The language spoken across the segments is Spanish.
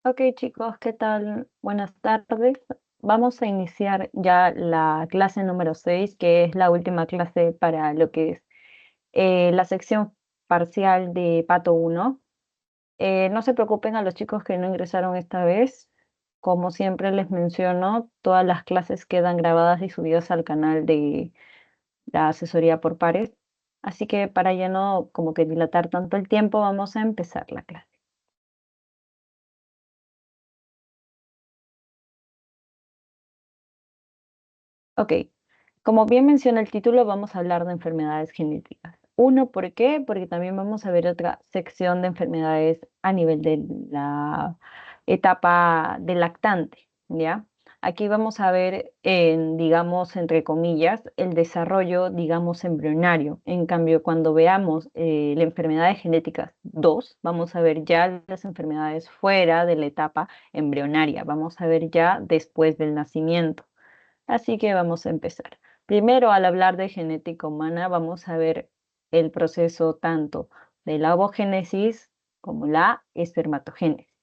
Ok, chicos, ¿qué tal? Buenas tardes. Vamos a iniciar ya la clase número 6, que es la última clase para lo que es la sección parcial de Pato 1. No se preocupen a los chicos que no ingresaron esta vez. Como siempre les menciono, todas las clases quedan grabadas y subidas al canal de la asesoría por pares. Así que para ya no como que dilatar tanto el tiempo, vamos a empezar la clase. Ok, como bien menciona el título, vamos a hablar de enfermedades genéticas. Uno, ¿por qué? Porque también vamos a ver otra sección de enfermedades a nivel de la etapa de lactante, ¿ya? Aquí vamos a ver, digamos, entre comillas, el desarrollo, digamos, embrionario. En cambio, cuando veamos la enfermedades genéticas 2, vamos a ver ya las enfermedades fuera de la etapa embrionaria. Vamos a ver ya después del nacimiento. Así que vamos a empezar. Primero, al hablar de genética humana, vamos a ver el proceso tanto de la ovogénesis como la espermatogénesis.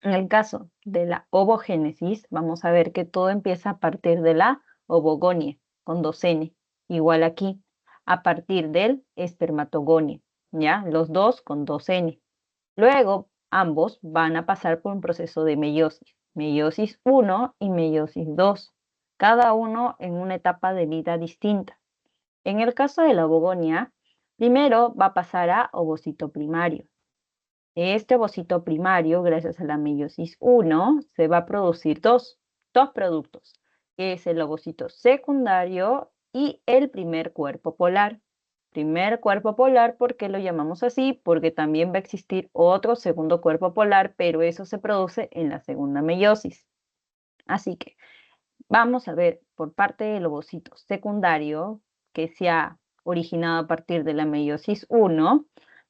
En el caso de la ovogénesis, vamos a ver que todo empieza a partir de la ovogonia, con dos N, igual aquí, a partir del espermatogonia, ¿ya? Los dos con dos N. Luego, ambos van a pasar por un proceso de meiosis, meiosis 1 y meiosis 2, cada uno en una etapa de vida distinta. En el caso de la ovogonia, primero va a pasar a ovocito primario. Este ovocito primario, gracias a la meiosis 1, se va a producir dos productos, que es el ovocito secundario y el primer cuerpo polar. Primer cuerpo polar, ¿por qué lo llamamos así? Porque también va a existir otro segundo cuerpo polar, pero eso se produce en la segunda meiosis. Así que vamos a ver por parte del ovocito secundario, que se ha originado a partir de la meiosis 1,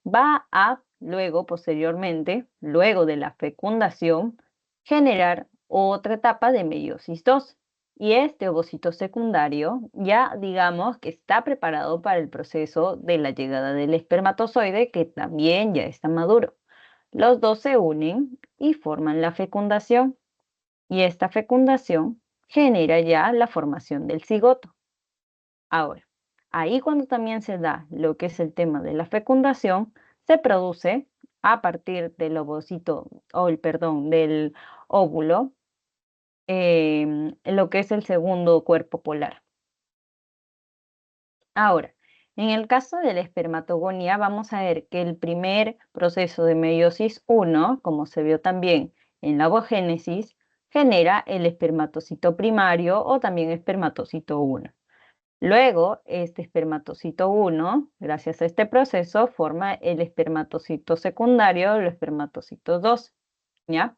va a luego, posteriormente, luego de la fecundación, generar otra etapa de meiosis 2. Y este ovocito secundario ya digamos que está preparado para el proceso de la llegada del espermatozoide, que también ya está maduro. Los dos se unen y forman la fecundación. Y esta fecundación genera ya la formación del cigoto. Ahora, ahí cuando también se da lo que es el tema de la fecundación, se produce a partir del ovocito, o el perdón, del óvulo, lo que es el segundo cuerpo polar. Ahora, en el caso de la espermatogonía, vamos a ver que el primer proceso de meiosis 1, como se vio también en la ovogénesis, genera el espermatocito primario o también espermatocito 1. Luego, este espermatocito 1, gracias a este proceso, forma el espermatocito secundario, el espermatocito 2, ¿ya?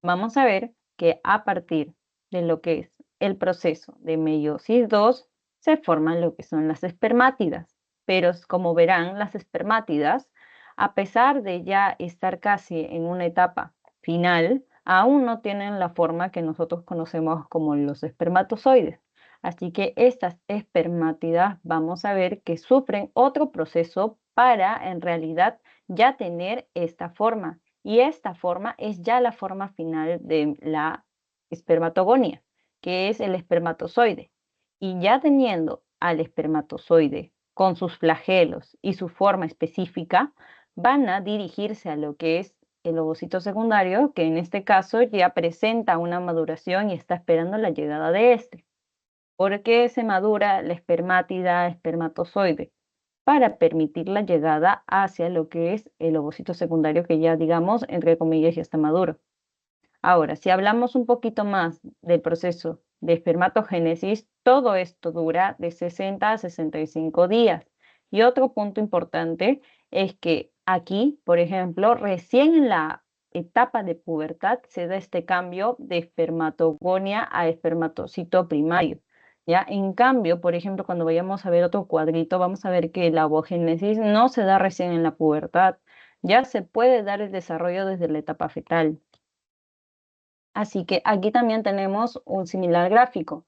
Vamos a ver que a partir de lo que es el proceso de meiosis 2 se forman lo que son las espermátidas. Pero como verán, las espermátidas, a pesar de ya estar casi en una etapa final, aún no tienen la forma que nosotros conocemos como los espermatozoides. Así que estas espermátidas vamos a ver que sufren otro proceso para en realidad ya tener esta forma. Y esta forma es ya la forma final de la espermatogonia, que es el espermatozoide. Y ya teniendo al espermatozoide con sus flagelos y su forma específica, van a dirigirse a lo que es el ovocito secundario, que en este caso ya presenta una maduración y está esperando la llegada de este. ¿Por qué se madura la espermátida espermatozoide? Para permitir la llegada hacia lo que es el ovocito secundario que ya digamos, entre comillas, ya está maduro. Ahora, si hablamos un poquito más del proceso de espermatogénesis, todo esto dura de 60 a 65 días. Y otro punto importante es que aquí, por ejemplo, recién en la etapa de pubertad se da este cambio de espermatogonia a espermatocito primario. ¿Ya? En cambio, por ejemplo, cuando vayamos a ver otro cuadrito, vamos a ver que la ovogénesis no se da recién en la pubertad, ya se puede dar el desarrollo desde la etapa fetal. Así que aquí también tenemos un similar gráfico,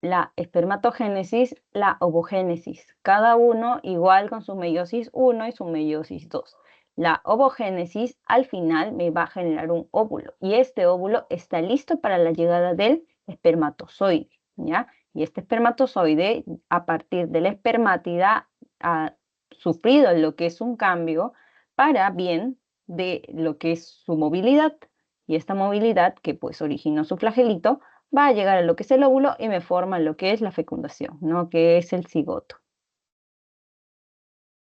la espermatogénesis, la ovogénesis, cada uno igual con su meiosis 1 y su meiosis 2. la ovogénesis al final me va a generar un óvulo y este óvulo está listo para la llegada del espermatozoide, ¿ya? Y este espermatozoide, a partir de la espermátida, ha sufrido lo que es un cambio para bien de lo que es su movilidad. Y esta movilidad, que pues originó su flagelito, va a llegar a lo que es el óvulo y me forma lo que es la fecundación, ¿no? Que es el cigoto.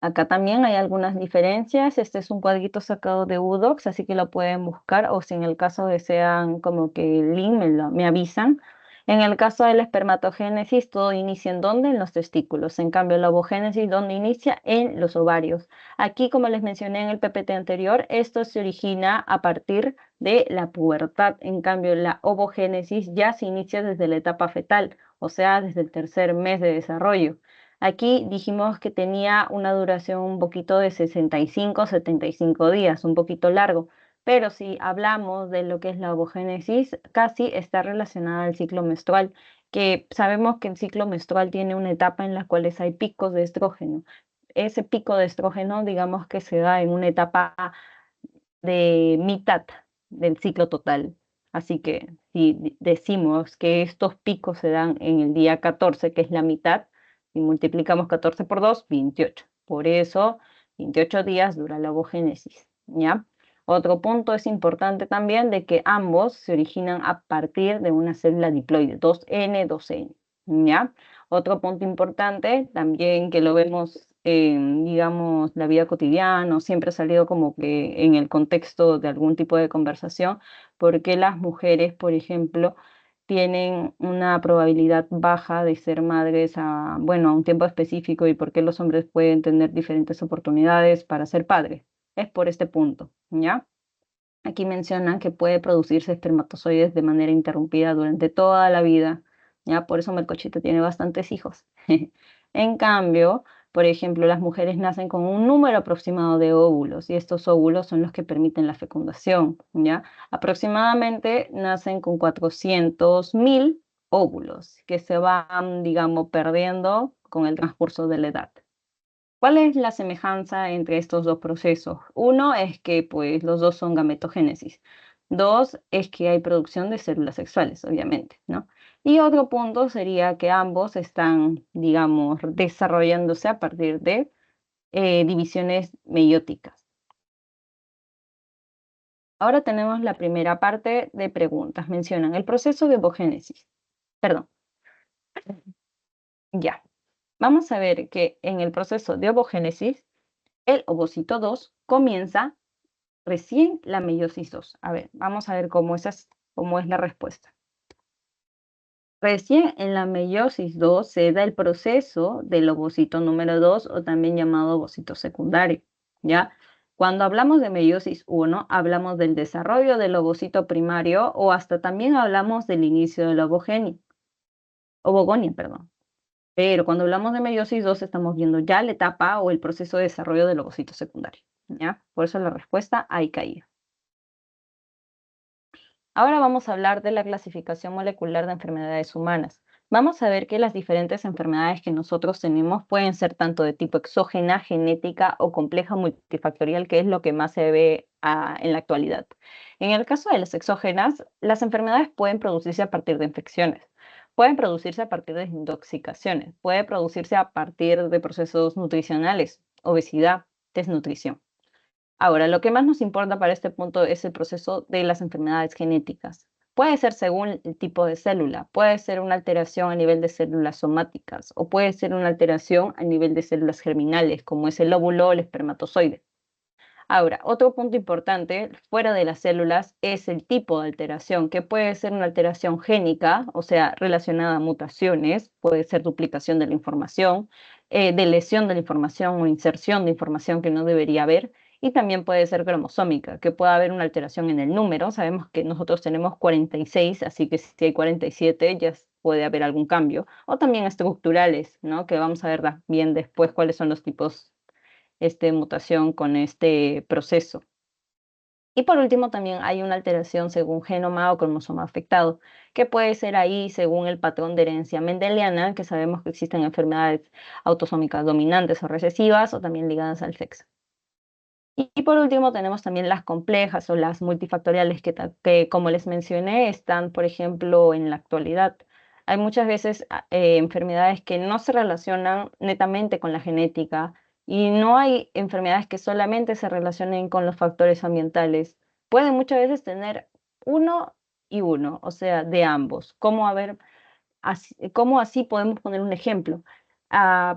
Acá también hay algunas diferencias. Este es un cuadrito sacado de UDocs, así que lo pueden buscar o si en el caso desean como que el link me avisan. En el caso de la espermatogénesis, todo inicia en ¿dónde? En los testículos. En cambio, la ovogénesis, ¿dónde inicia? En los ovarios. Aquí, como les mencioné en el PPT anterior, esto se origina a partir de la pubertad. En cambio, la ovogénesis ya se inicia desde la etapa fetal, o sea, desde el tercer mes de desarrollo. Aquí dijimos que tenía una duración un poquito de 65, 75 días, un poquito largo, pero si hablamos de lo que es la ovogénesis, casi está relacionada al ciclo menstrual, que sabemos que el ciclo menstrual tiene una etapa en la cual hay picos de estrógeno. Ese pico de estrógeno, digamos que se da en una etapa de mitad del ciclo total. Así que si decimos que estos picos se dan en el día 14, que es la mitad, y multiplicamos 14 por 2, 28. Por eso, 28 días dura la ovogénesis, ¿ya? Otro punto es importante también de que ambos se originan a partir de una célula diploide, 2N, 2N, ¿ya? Otro punto importante también que lo vemos en, digamos, la vida cotidiana, o siempre ha salido como que en el contexto de algún tipo de conversación, porque las mujeres, por ejemplo, tienen una probabilidad baja de ser madres a, bueno, a un tiempo específico y por qué los hombres pueden tener diferentes oportunidades para ser padres. Es por este punto, ¿ya? Aquí mencionan que puede producirse espermatozoides de manera interrumpida durante toda la vida, ¿ya? Por eso Melcochita tiene bastantes hijos. En cambio, por ejemplo, las mujeres nacen con un número aproximado de óvulos y estos óvulos son los que permiten la fecundación, ¿ya? Aproximadamente nacen con 400.000 óvulos que se van, digamos, perdiendo con el transcurso de la edad. ¿Cuál es la semejanza entre estos dos procesos? Uno es que pues los dos son gametogénesis. Dos es que hay producción de células sexuales, obviamente, ¿no? Y otro punto sería que ambos están, digamos, desarrollándose a partir de divisiones meióticas. Ahora tenemos la primera parte de preguntas. Mencionan el proceso de ovogénesis. Perdón, ya. Vamos a ver que en el proceso de ovogénesis, el ovocito 2 comienza recién la meiosis 2. A ver, vamos a ver cómo es la respuesta. Recién en la meiosis 2 se da el proceso del ovocito número 2 o también llamado ovocito secundario, ¿ya? Cuando hablamos de meiosis 1, hablamos del desarrollo del ovocito primario o hasta también hablamos del inicio de la ovogonia, perdón. Pero cuando hablamos de meiosis 2 estamos viendo ya la etapa o el proceso de desarrollo del ovocito secundario, ¿ya? Por eso la respuesta ahí caía. Ahora vamos a hablar de la clasificación molecular de enfermedades humanas. Vamos a ver que las diferentes enfermedades que nosotros tenemos pueden ser tanto de tipo exógena, genética o compleja multifactorial, que es lo que más se ve en la actualidad. En el caso de las exógenas, las enfermedades pueden producirse a partir de infecciones, pueden producirse a partir de intoxicaciones, puede producirse a partir de procesos nutricionales, obesidad, desnutrición. Ahora, lo que más nos importa para este punto es el proceso de las enfermedades genéticas. Puede ser según el tipo de célula, puede ser una alteración a nivel de células somáticas o puede ser una alteración a nivel de células germinales, como es el óvulo o el espermatozoide. Ahora, otro punto importante fuera de las células es el tipo de alteración, que puede ser una alteración génica, o sea, relacionada a mutaciones, puede ser duplicación de la información, de lesión de la información o inserción de información que no debería haber, y también puede ser cromosómica, que puede haber una alteración en el número. Sabemos que nosotros tenemos 46, así que si hay 47 ya puede haber algún cambio, o también estructurales, ¿no? Que vamos a ver bien después cuáles son los tipos mutación con este proceso. Y por último, también hay una alteración según genoma o cromosoma afectado, que puede ser ahí según el patrón de herencia mendeliana, que sabemos que existen enfermedades autosómicas dominantes o recesivas o también ligadas al sexo. Y por último tenemos también las complejas o las multifactoriales que, como les mencioné, están, por ejemplo, en la actualidad. Hay muchas veces enfermedades que no se relacionan netamente con la genética y no hay enfermedades que solamente se relacionen con los factores ambientales. Pueden muchas veces tener uno y uno, o sea, de ambos. ¿Cómo así podemos poner un ejemplo?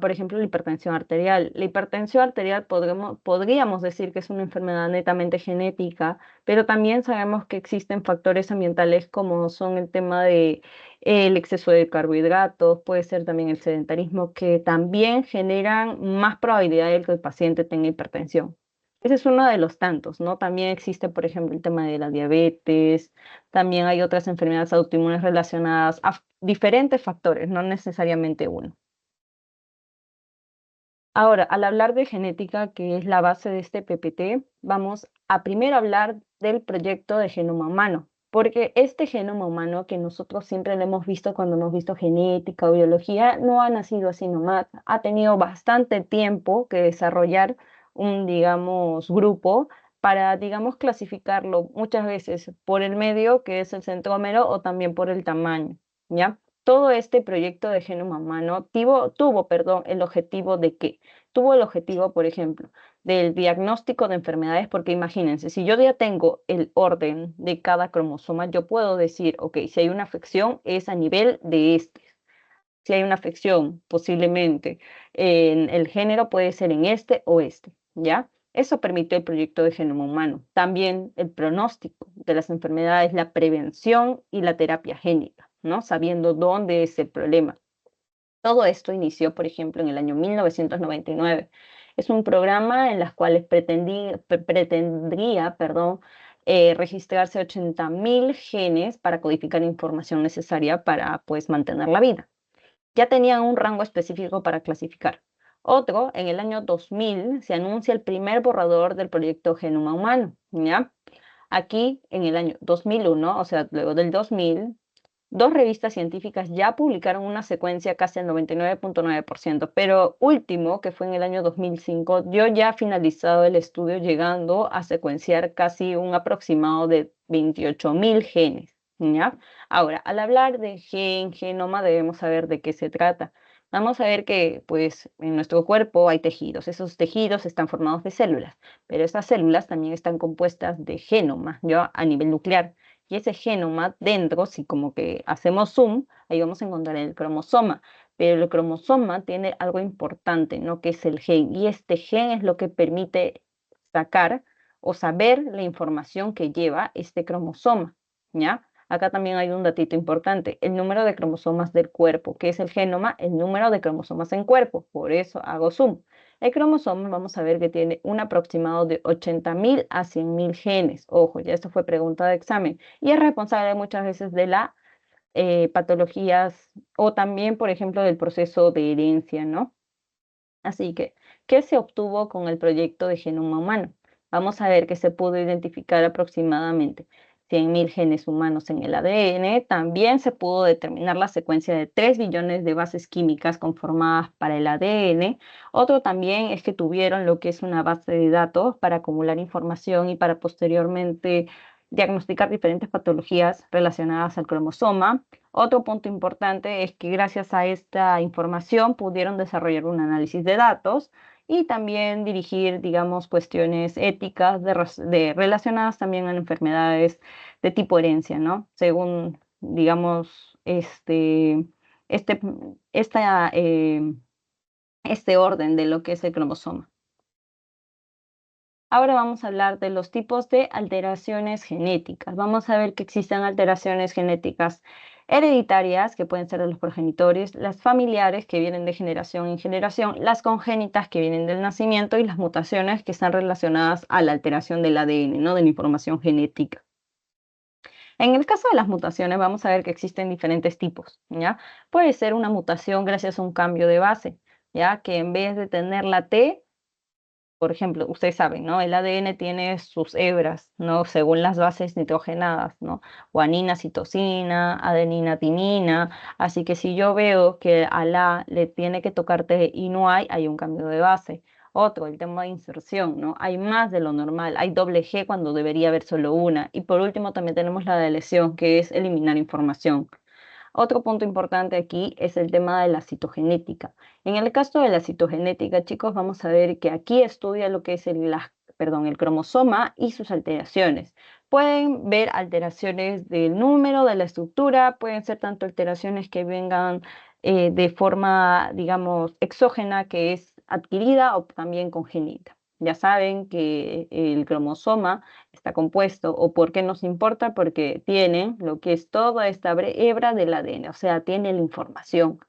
Por ejemplo, la hipertensión arterial. La hipertensión arterial podríamos decir que es una enfermedad netamente genética, pero también sabemos que existen factores ambientales como son el tema de el exceso de carbohidratos, puede ser también el sedentarismo, que también generan más probabilidad de que el paciente tenga hipertensión. Ese es uno de los tantos, ¿no? También existe, por ejemplo, el tema de la diabetes, también hay otras enfermedades autoinmunes relacionadas a diferentes factores, no necesariamente uno. Ahora, al hablar de genética, que es la base de este PPT, vamos a primero hablar del proyecto de genoma humano, porque este genoma humano que nosotros siempre lo hemos visto cuando hemos visto genética o biología, no ha nacido así nomás, ha tenido bastante tiempo que desarrollar un, digamos, grupo para, digamos, clasificarlo muchas veces por el medio, que es el centrómero, o también por el tamaño, ¿ya? Todo este proyecto de genoma humano tuvo, el objetivo de que tuvo el objetivo, por ejemplo, del diagnóstico de enfermedades, porque imagínense, si yo ya tengo el orden de cada cromosoma, yo puedo decir, ok, si hay una afección es a nivel de este, si hay una afección posiblemente en el género puede ser en este o este, ¿ya? Eso permitió el proyecto de genoma humano. También el pronóstico de las enfermedades, la prevención y la terapia génica, ¿no? Sabiendo dónde es el problema. Todo esto inició, por ejemplo, en el año 1999. Es un programa en el cual pretendría, perdón, registrarse 80.000 genes para codificar información necesaria para, pues, mantener la vida. Ya tenían un rango específico para clasificar. Otro, en el año 2000, se anuncia el primer borrador del proyecto Genoma Humano, ¿ya? Aquí, en el año 2001, o sea, luego del 2000, dos revistas científicas ya publicaron una secuencia casi al 99.9%, pero último, que fue en el año 2005, dio ya finalizado el estudio llegando a secuenciar casi un aproximado de 28.000 genes, ¿ya? Ahora, al hablar de genoma, debemos saber de qué se trata. Vamos a ver que, pues, en nuestro cuerpo hay tejidos. Esos tejidos están formados de células, pero estas células también están compuestas de genoma, ¿ya? A nivel nuclear. Y ese genoma dentro, si como que hacemos zoom, ahí vamos a encontrar el cromosoma. Pero el cromosoma tiene algo importante, ¿no? Que es el gen. Y este gen es lo que permite sacar o saber la información que lleva este cromosoma, ¿ya? Acá también hay un datito importante, el número de cromosomas del cuerpo, que es el genoma, el número de cromosomas en cuerpo. Por eso hago zoom. El cromosoma, vamos a ver que tiene un aproximado de 80.000 a 100.000 genes. Ojo, ya esto fue pregunta de examen. Y es responsable muchas veces de las patologías o también, por ejemplo, del proceso de herencia, ¿no? Así que, ¿qué se obtuvo con el proyecto de genoma humano? Vamos a ver que se pudo identificar aproximadamente 100.000 genes humanos en el ADN. También se pudo determinar la secuencia de 3 billones de bases químicas conformadas para el ADN. Otro también es que tuvieron lo que es una base de datos para acumular información y para posteriormente diagnosticar diferentes patologías relacionadas al cromosoma. Otro punto importante es que gracias a esta información pudieron desarrollar un análisis de datos y también dirigir, digamos, cuestiones éticas relacionadas también a enfermedades de tipo herencia, ¿no? Según, digamos, este, esta, este orden de lo que es el cromosoma. Ahora vamos a hablar de los tipos de alteraciones genéticas. Vamos a ver que existen alteraciones genéticas hereditarias, que pueden ser de los progenitores, las familiares, que vienen de generación en generación, las congénitas, que vienen del nacimiento, y las mutaciones, que están relacionadas a la alteración del ADN, ¿no? De la información genética. En el caso de las mutaciones, vamos a ver que existen diferentes tipos, ¿ya? Puede ser una mutación gracias a un cambio de base, ¿ya? Que en vez de tener la T, por ejemplo, ustedes saben, ¿no? El ADN tiene sus hebras, ¿no? Según las bases nitrogenadas, ¿no? Guanina, citosina, adenina, timina. Así que si yo veo que a la le tiene que tocar T y no hay un cambio de base. Otro, el tema de inserción, ¿no? Hay más de lo normal, hay doble G cuando debería haber solo una. Y por último también tenemos la de lesión, que es eliminar información. Otro punto importante aquí es el tema de la citogenética. En el caso de la citogenética, chicos, vamos a ver que aquí estudia lo que es el cromosoma y sus alteraciones. Pueden ver alteraciones del número, de la estructura, pueden ser tanto alteraciones que vengan de forma, digamos, exógena, que es adquirida, o también congénita. Ya saben que el cromosoma está compuesto, o por qué nos importa, porque tiene lo que es toda esta hebra del ADN, o sea, tiene la información.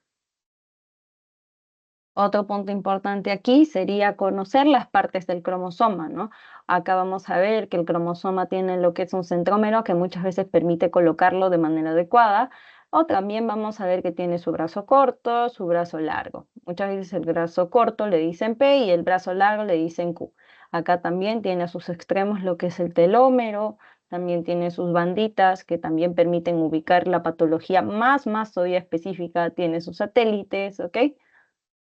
Otro punto importante aquí sería conocer las partes del cromosoma, ¿no? Acá vamos a ver que el cromosoma tiene lo que es un centrómero que muchas veces permite colocarlo de manera adecuada, o también vamos a ver que tiene su brazo corto, su brazo largo. Muchas veces el brazo corto le dicen P y el brazo largo le dicen Q. Acá también tiene a sus extremos lo que es el telómero, también tiene sus banditas que también permiten ubicar la patología más todavía específica, tiene sus satélites, ¿ok?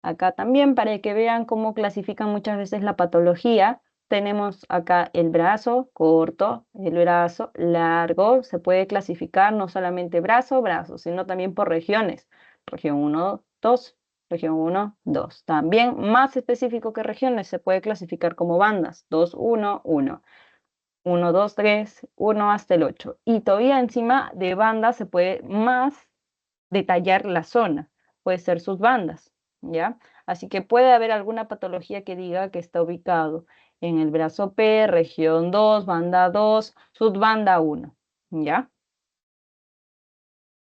Acá también para que vean cómo clasifican muchas veces la patología, tenemos acá el brazo corto, el brazo largo, se puede clasificar no solamente brazo, sino también por regiones. Región 1, 2, región 1, 2. También más específico que regiones, se puede clasificar como bandas, 2, 1, 1. 1, 2, 3, 1 hasta el 8. Y todavía encima de bandas se puede más detallar la zona, puede ser sus bandas, ¿ya? Así que puede haber alguna patología que diga que está ubicado en el brazo P, región 2, banda 2, subbanda 1, ¿ya?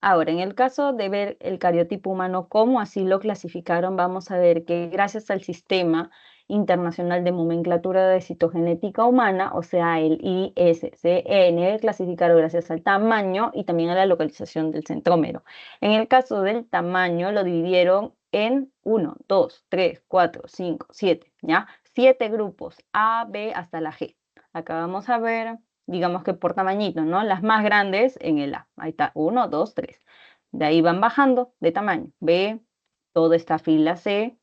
Ahora, en el caso de ver el cariotipo humano, cómo así lo clasificaron, vamos a ver que gracias al Sistema Internacional de Nomenclatura de Citogenética Humana, o sea, el ISCN, clasificaron gracias al tamaño y también a la localización del centrómero. En el caso del tamaño, lo dividieron en 1, 2, 3, 4, 5, 7, ¿ya? 7 grupos, A, B hasta la G. Acá vamos a ver, digamos que por tamañito, ¿no? Las más grandes en el A. Ahí está, 1, 2, 3. De ahí van bajando de tamaño. B, toda esta fila C,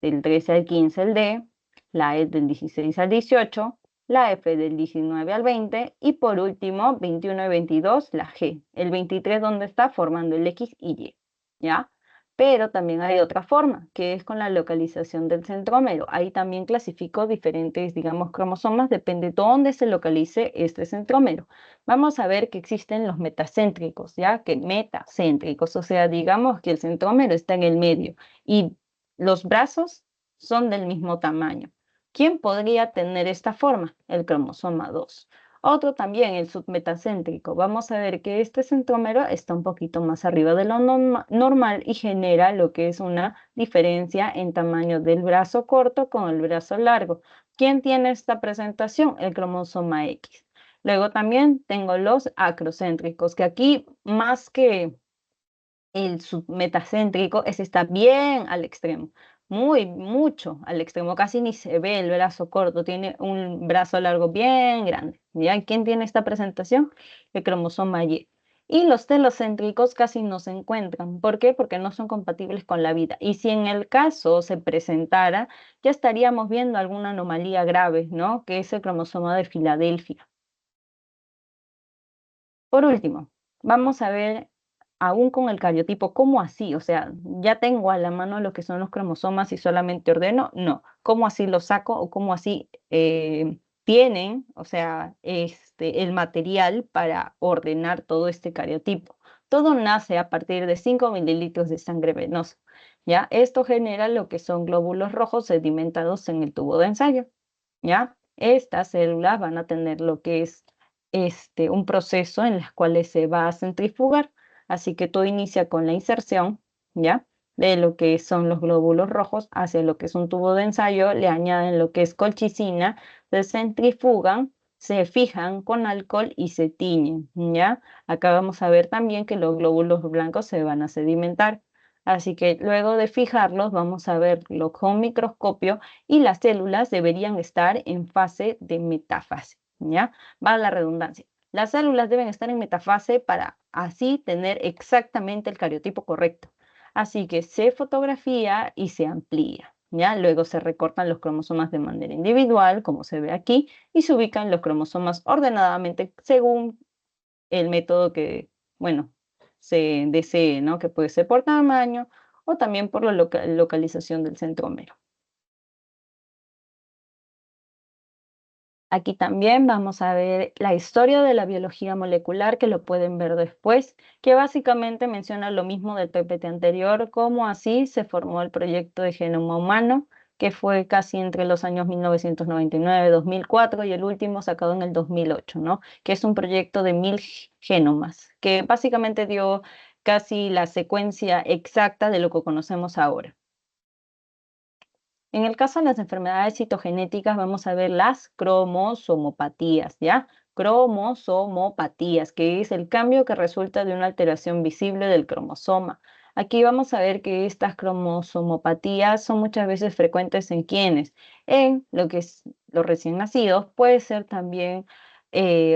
del 13 al 15 el D, la E del 16 al 18, la F del 19 al 20 y por último 21 y 22 la G. El 23 donde está formando el X y Y, ¿ya? Pero también hay otra forma, que es con la localización del centrómero. Ahí también clasifico diferentes, digamos, cromosomas, depende de dónde se localice este centrómero. Vamos a ver que existen los metacéntricos, ¿ya? Que metacéntricos, o sea, digamos que el centrómero está en el medio y los brazos son del mismo tamaño. ¿Quién podría tener esta forma? El cromosoma 2. Otro también, el submetacéntrico. Vamos a ver que este centrómero está un poquito más arriba de lo normal y genera lo que es una diferencia en tamaño del brazo corto con el brazo largo. ¿Quién tiene esta presentación? El cromosoma X. Luego también tengo los acrocéntricos, que aquí más que el submetacéntrico, ese está bien al extremo, mucho al extremo, casi ni se ve el brazo corto, tiene un brazo largo bien grande. ¿Ya? ¿Quién tiene esta presentación? El cromosoma Y. Y los telocéntricos casi no se encuentran. ¿Por qué? Porque no son compatibles con la vida. Y si en el caso se presentara, ya estaríamos viendo alguna anomalía grave, ¿no? Que es el cromosoma de Filadelfia. Por último, vamos a ver, aún con el cariotipo, ¿cómo así? O sea, ya tengo a la mano lo que son los cromosomas y solamente ordeno. No, ¿cómo así lo saco o cómo así tienen, o sea, el material para ordenar todo este cariotipo? Todo nace a partir de 5 mililitros de sangre venosa, ¿ya? Esto genera lo que son glóbulos rojos sedimentados en el tubo de ensayo, ¿ya? Estas células van a tener lo que es un proceso en las cuales se va a centrifugar. Así que todo inicia con la inserción, ¿ya? De lo que son los glóbulos rojos hacia lo que es un tubo de ensayo, le añaden lo que es colchicina, se centrifugan, se fijan con alcohol y se tiñen, ¿ya? Acá vamos a ver también que los glóbulos blancos se van a sedimentar. Así que luego de fijarlos, vamos a verlo con microscopio y las células deberían estar en fase de metafase, ¿ya? Va la redundancia. Las células deben estar en metafase para así tener exactamente el cariotipo correcto. Así que se fotografía y se amplía. ¿ya? Luego se recortan los cromosomas de manera individual, como se ve aquí, y se ubican los cromosomas ordenadamente según el método que, bueno, se desee, ¿no? Que puede ser por tamaño o también por la localización del centrómero. Aquí también vamos a ver la historia de la biología molecular, que lo pueden ver después, que básicamente menciona lo mismo del PPT anterior, cómo así se formó el proyecto de genoma humano, que fue casi entre los años 1999, 2004 y el último sacado en el 2008, ¿no? Que es un proyecto de 1000 genomas, que básicamente dio casi la secuencia exacta de lo que conocemos ahora. En el caso de las enfermedades citogenéticas, vamos a ver las cromosomopatías, ¿ya? Cromosomopatías, que es el cambio que resulta de una alteración visible del cromosoma. Aquí vamos a ver que estas cromosomopatías son muchas veces frecuentes en quienes, en lo que es los recién nacidos, puede ser también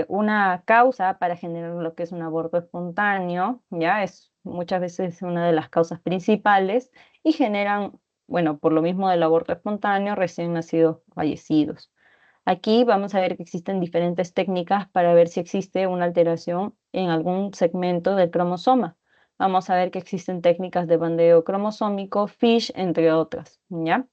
una causa para generar lo que es un aborto espontáneo, ¿ya? Es muchas veces una de las causas principales y generan, bueno, por lo mismo del aborto espontáneo, recién nacidos fallecidos. Aquí vamos a ver que existen diferentes técnicas para ver si existe una alteración en algún segmento del cromosoma. Vamos a ver que existen técnicas de bandeo cromosómico, FISH, entre otras, ¿ya?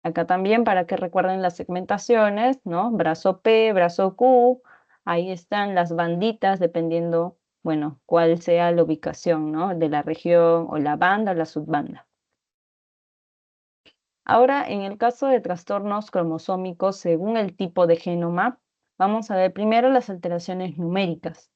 Acá también para que recuerden las segmentaciones, ¿no? Brazo P, brazo Q, ahí están las banditas dependiendo, bueno, cuál sea la ubicación, ¿no? De la región o la banda o la subbanda. Ahora, en el caso de trastornos cromosómicos según el tipo de genoma, vamos a ver primero las alteraciones numéricas.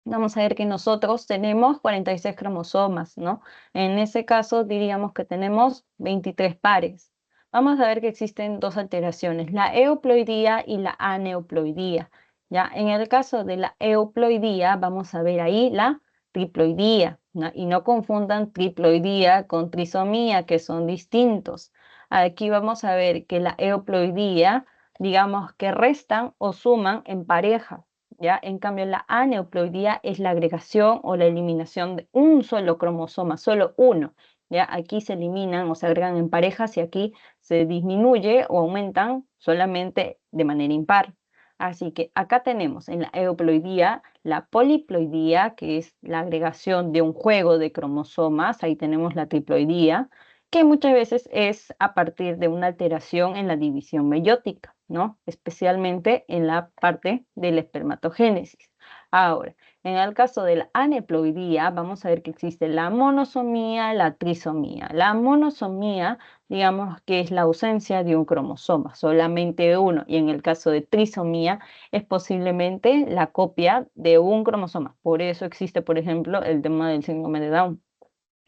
Vamos a ver que nosotros tenemos 46 cromosomas, ¿no? En ese caso diríamos que tenemos 23 pares. Vamos a ver que existen dos alteraciones, la euploidía y la aneuploidía. Ya, en el caso de la euploidía, vamos a ver ahí la triploidía, ¿no? Y no confundan triploidía con trisomía, que son distintos. Aquí vamos a ver que la euploidía, digamos que restan o suman en pareja. ¿Ya? En cambio, la aneuploidía es la agregación o la eliminación de un solo cromosoma, solo uno. ¿Ya? Aquí se eliminan o se agregan en parejas y aquí se disminuye o aumentan solamente de manera impar. Así que acá tenemos en la euploidía la poliploidía, que es la agregación de un juego de cromosomas. Ahí tenemos la triploidía, que muchas veces es a partir de una alteración en la división meiótica, ¿no? Especialmente en la parte de la espermatogénesis. Ahora, en el caso de la aneuploidía, vamos a ver que existe la monosomía, la trisomía. La monosomía, digamos que es la ausencia de un cromosoma, solamente uno, y en el caso de trisomía es posiblemente la copia de un cromosoma. Por eso existe, por ejemplo, el tema del síndrome de Down,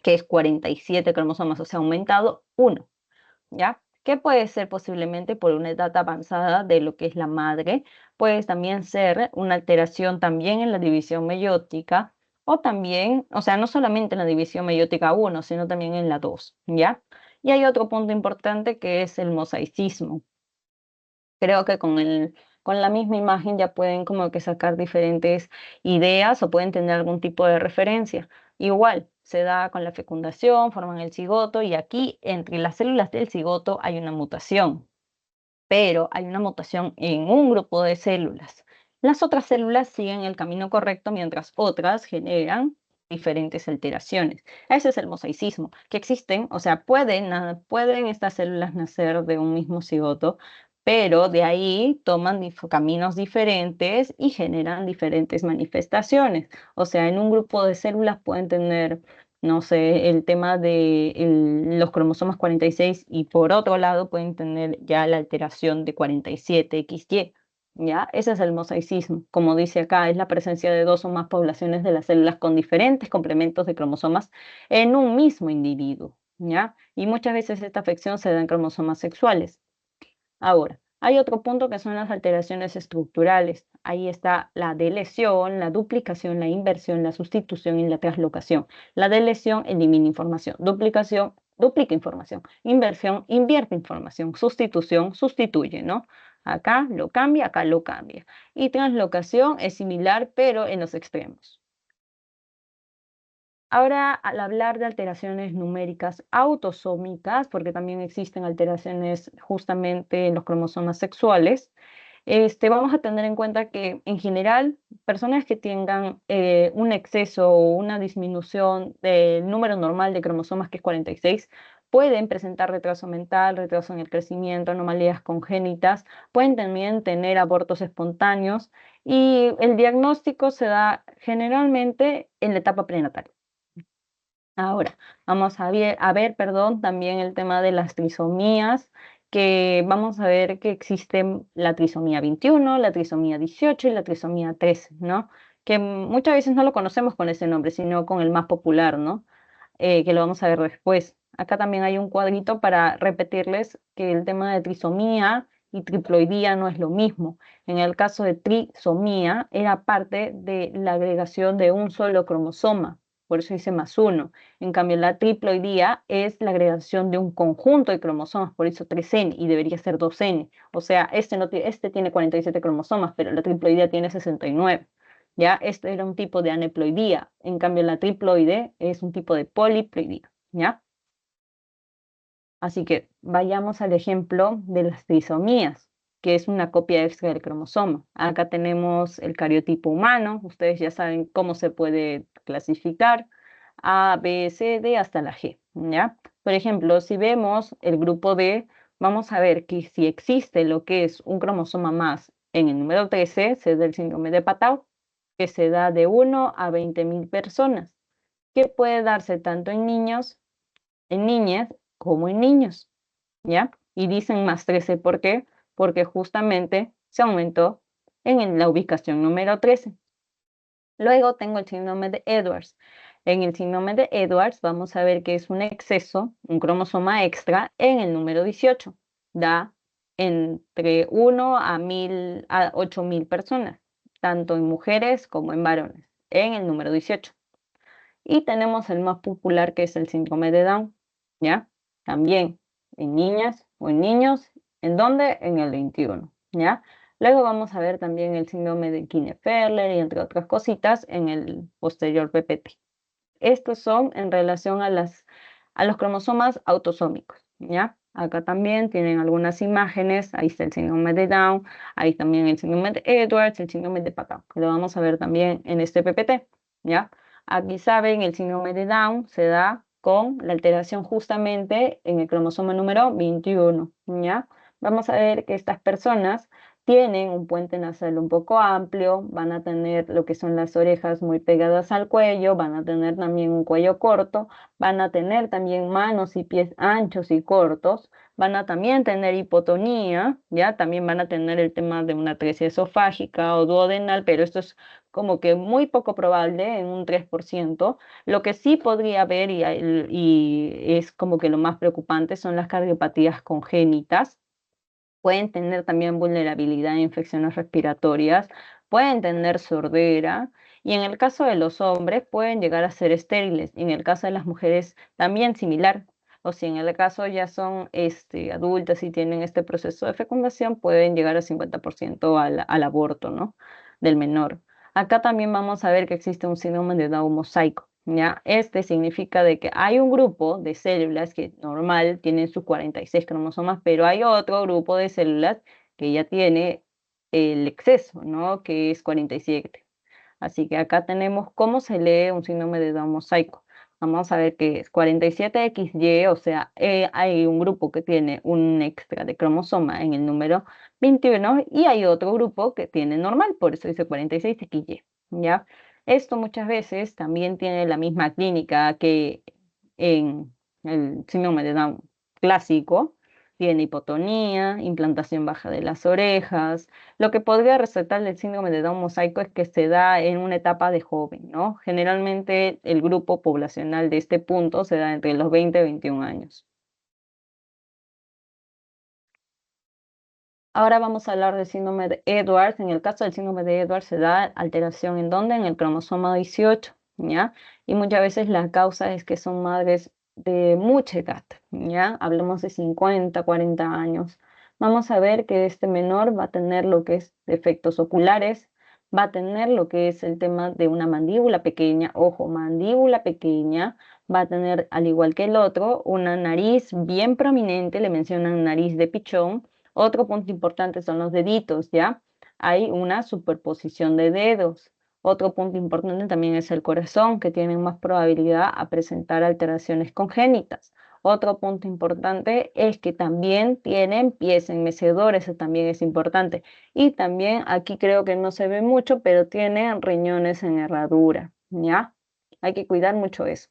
que es 47 cromosomas, o sea, aumentado uno, ¿ya? Que puede ser posiblemente por una edad avanzada de lo que es la madre, puede también ser una alteración también en la división meiótica, o también, o sea, no solamente en la división meiótica 1, sino también en la 2, ¿ya? Y hay otro punto importante que es el mosaicismo. Creo que con la misma imagen ya pueden como que sacar diferentes ideas o pueden tener algún tipo de referencia. Igual, se da con la fecundación, forman el cigoto y aquí entre las células del cigoto hay una mutación, pero hay una mutación en un grupo de células. Las otras células siguen el camino correcto mientras otras generan diferentes alteraciones. Ese es el mosaicismo, que existen, o sea, pueden estas células nacer de un mismo cigoto, pero de ahí toman caminos diferentes y generan diferentes manifestaciones. O sea, en un grupo de células pueden tener, no sé, el tema de los cromosomas 46 y por otro lado pueden tener ya la alteración de 47XY. ¿Ya? Ese es el mosaicismo. Como dice acá, es la presencia de dos o más poblaciones de las células con diferentes complementos de cromosomas en un mismo individuo. ¿Ya? Y muchas veces esta afección se da en cromosomas sexuales. Ahora, hay otro punto que son las alteraciones estructurales. Ahí está la delesión, la duplicación, la inversión, la sustitución y la translocación. La delesión elimina información, duplicación duplica información, inversión invierte información, sustitución sustituye, ¿no? Acá lo cambia. Y translocación es similar, pero en los extremos. Ahora, al hablar de alteraciones numéricas autosómicas, porque también existen alteraciones justamente en los cromosomas sexuales, vamos a tener en cuenta que en general, personas que tengan un exceso o una disminución del número normal de cromosomas, que es 46, pueden presentar retraso mental, retraso en el crecimiento, anomalías congénitas, pueden también tener abortos espontáneos y el diagnóstico se da generalmente en la etapa prenatal. Ahora, vamos a ver, perdón, también el tema de las trisomías, que vamos a ver que existen la trisomía 21, la trisomía 18 y la trisomía 13, ¿no? Que muchas veces no lo conocemos con ese nombre, sino con el más popular, ¿no? Que lo vamos a ver después. Acá también hay un cuadrito para repetirles que el tema de trisomía y triploidía no es lo mismo. En el caso de trisomía, era parte de la agregación de un solo cromosoma, por eso dice más uno. En cambio, la triploidía es la agregación de un conjunto de cromosomas, por eso 3N y debería ser 2N. O sea, este tiene 47 cromosomas, pero la triploidía tiene 69. ¿Ya? Este era un tipo de aneploidía. En cambio, la triploide es un tipo de poliploidía. ¿Ya? Así que vayamos al ejemplo de las trisomías, que es una copia extra del cromosoma. Acá tenemos el cariotipo humano. Ustedes ya saben cómo se puede clasificar. A, B, C, D hasta la G. ¿Ya? Por ejemplo, si vemos el grupo D, vamos a ver que si existe lo que es un cromosoma más en el número 13, se da el síndrome de Patau, que se da de 1 a 20.000 personas, que puede darse tanto en niños, en niñas, como en niños, ¿ya? Y dicen más 13, ¿por qué? Porque justamente se aumentó la ubicación número 13. Luego tengo el síndrome de Edwards. En el síndrome de Edwards vamos a ver que es un exceso, un cromosoma extra en el número 18. Da entre 1 a 8.000 personas, tanto en mujeres como en varones, en el número 18. Y tenemos el más popular, que es el síndrome de Down, ¿ya? También en niñas o en niños. ¿En dónde? En el 21, ¿ya? Luego vamos a ver también el síndrome de Klinefelter y entre otras cositas en el posterior PPT. Estos son en relación a los cromosomas autosómicos, ¿ya? Acá también tienen algunas imágenes, ahí está el síndrome de Down, ahí también el síndrome de Edwards, el síndrome de Patau, que lo vamos a ver también en este PPT, ¿ya? Aquí saben, el síndrome de Down se da con la alteración justamente en el cromosoma número 21, ¿ya? Vamos a ver que estas personas tienen un puente nasal un poco amplio, van a tener lo que son las orejas muy pegadas al cuello, van a tener también un cuello corto, van a tener también manos y pies anchos y cortos, van a también tener hipotonía, ya también van a tener el tema de una atresia esofágica o duodenal, pero esto es como que muy poco probable, en un 3%. Lo que sí podría haber y es como que lo más preocupante son las cardiopatías congénitas. Pueden tener también vulnerabilidad a infecciones respiratorias, pueden tener sordera y en el caso de los hombres pueden llegar a ser estériles. Y en el caso de las mujeres también similar. O si en el caso ya son adultas y tienen este proceso de fecundación, pueden llegar al 50% al aborto, ¿no? Del menor. Acá también vamos a ver que existe un síndrome de Down mosaico. ¿Ya? Este significa de que hay un grupo de células que normal tienen sus 46 cromosomas, pero hay otro grupo de células que ya tiene el exceso, ¿no? Que es 47. Así que acá tenemos cómo se lee un síndrome de Down mosaico. Vamos a ver que es 47XY, o sea, hay un grupo que tiene un extra de cromosoma en el número 21 y hay otro grupo que tiene normal, por eso dice 46XY, ¿ya? Esto muchas veces también tiene la misma clínica que en el síndrome de Down clásico. Tiene hipotonía, implantación baja de las orejas. Lo que podría resaltar del síndrome de Down mosaico es que se da en una etapa de joven, ¿no? Generalmente el grupo poblacional de este punto se da entre los 20 y 21 años. Ahora vamos a hablar del síndrome de Edwards. En el caso del síndrome de Edwards se da alteración en dónde? En el cromosoma 18, ¿ya? Y muchas veces la causa es que son madres de mucha edad, ¿ya? Hablamos de 50, 40 años. Vamos a ver que este menor va a tener lo que es defectos oculares, va a tener lo que es el tema de una mandíbula pequeña, ojo, mandíbula pequeña, va a tener, al igual que el otro, una nariz bien prominente, le mencionan nariz de pichón. Otro punto importante son los deditos, ¿ya? Hay una superposición de dedos. Otro punto importante también es el corazón, que tiene más probabilidad a presentar alteraciones congénitas. Otro punto importante es que también tienen pies enmecedores, eso también es importante. Y también aquí creo que no se ve mucho, pero tienen riñones en herradura, ¿ya? Hay que cuidar mucho eso.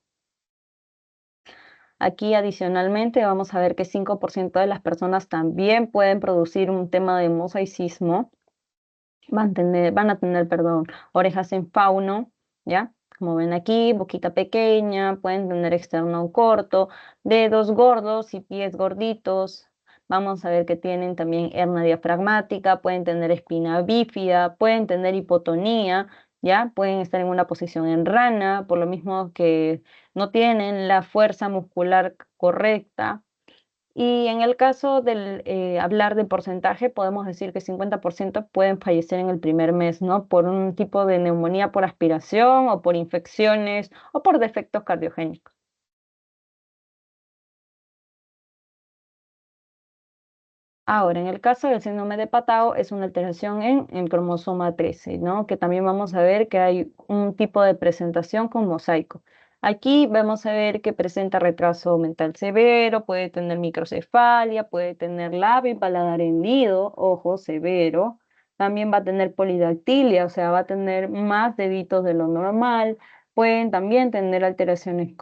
Aquí adicionalmente vamos a ver que 5% de las personas también pueden producir un tema de mosaicismo, van a tener, perdón, orejas en fauno, ¿ya? Como ven aquí, boquita pequeña, pueden tener externo corto, dedos gordos y pies gorditos. Vamos a ver que tienen también hernia diafragmática, pueden tener espina bífida, pueden tener hipotonía, ¿ya? Pueden estar en una posición en rana, por lo mismo que no tienen la fuerza muscular correcta. Y en el caso del hablar de porcentaje, podemos decir que 50% pueden fallecer en el primer mes, ¿no? Por un tipo de neumonía por aspiración o por infecciones o por defectos cardiogénicos. Ahora, en el caso del síndrome de Patao, es una alteración en el cromosoma 13, ¿no? Que también vamos a ver que hay un tipo de presentación con mosaico. Aquí vamos a ver que presenta retraso mental severo, puede tener microcefalia, puede tener labio y paladar hendido, ojo, severo. También va a tener polidactilia, o sea, va a tener más deditos de lo normal. Pueden también tener alteraciones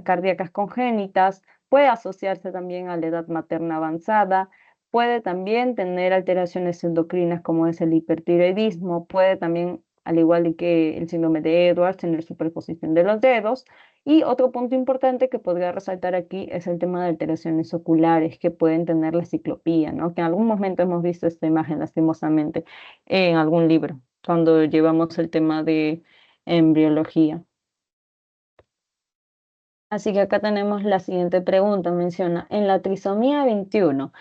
cardíacas congénitas, puede asociarse también a la edad materna avanzada, puede también tener alteraciones endocrinas como es el hipertiroidismo, puede también, al igual que el síndrome de Edwards, tener superposición de los dedos. Y otro punto importante que podría resaltar aquí es el tema de alteraciones oculares que pueden tener la ciclopía, ¿no? Que en algún momento hemos visto esta imagen lastimosamente en algún libro, cuando llevamos el tema de embriología. Así que acá tenemos la siguiente pregunta, menciona, en la trisomía 21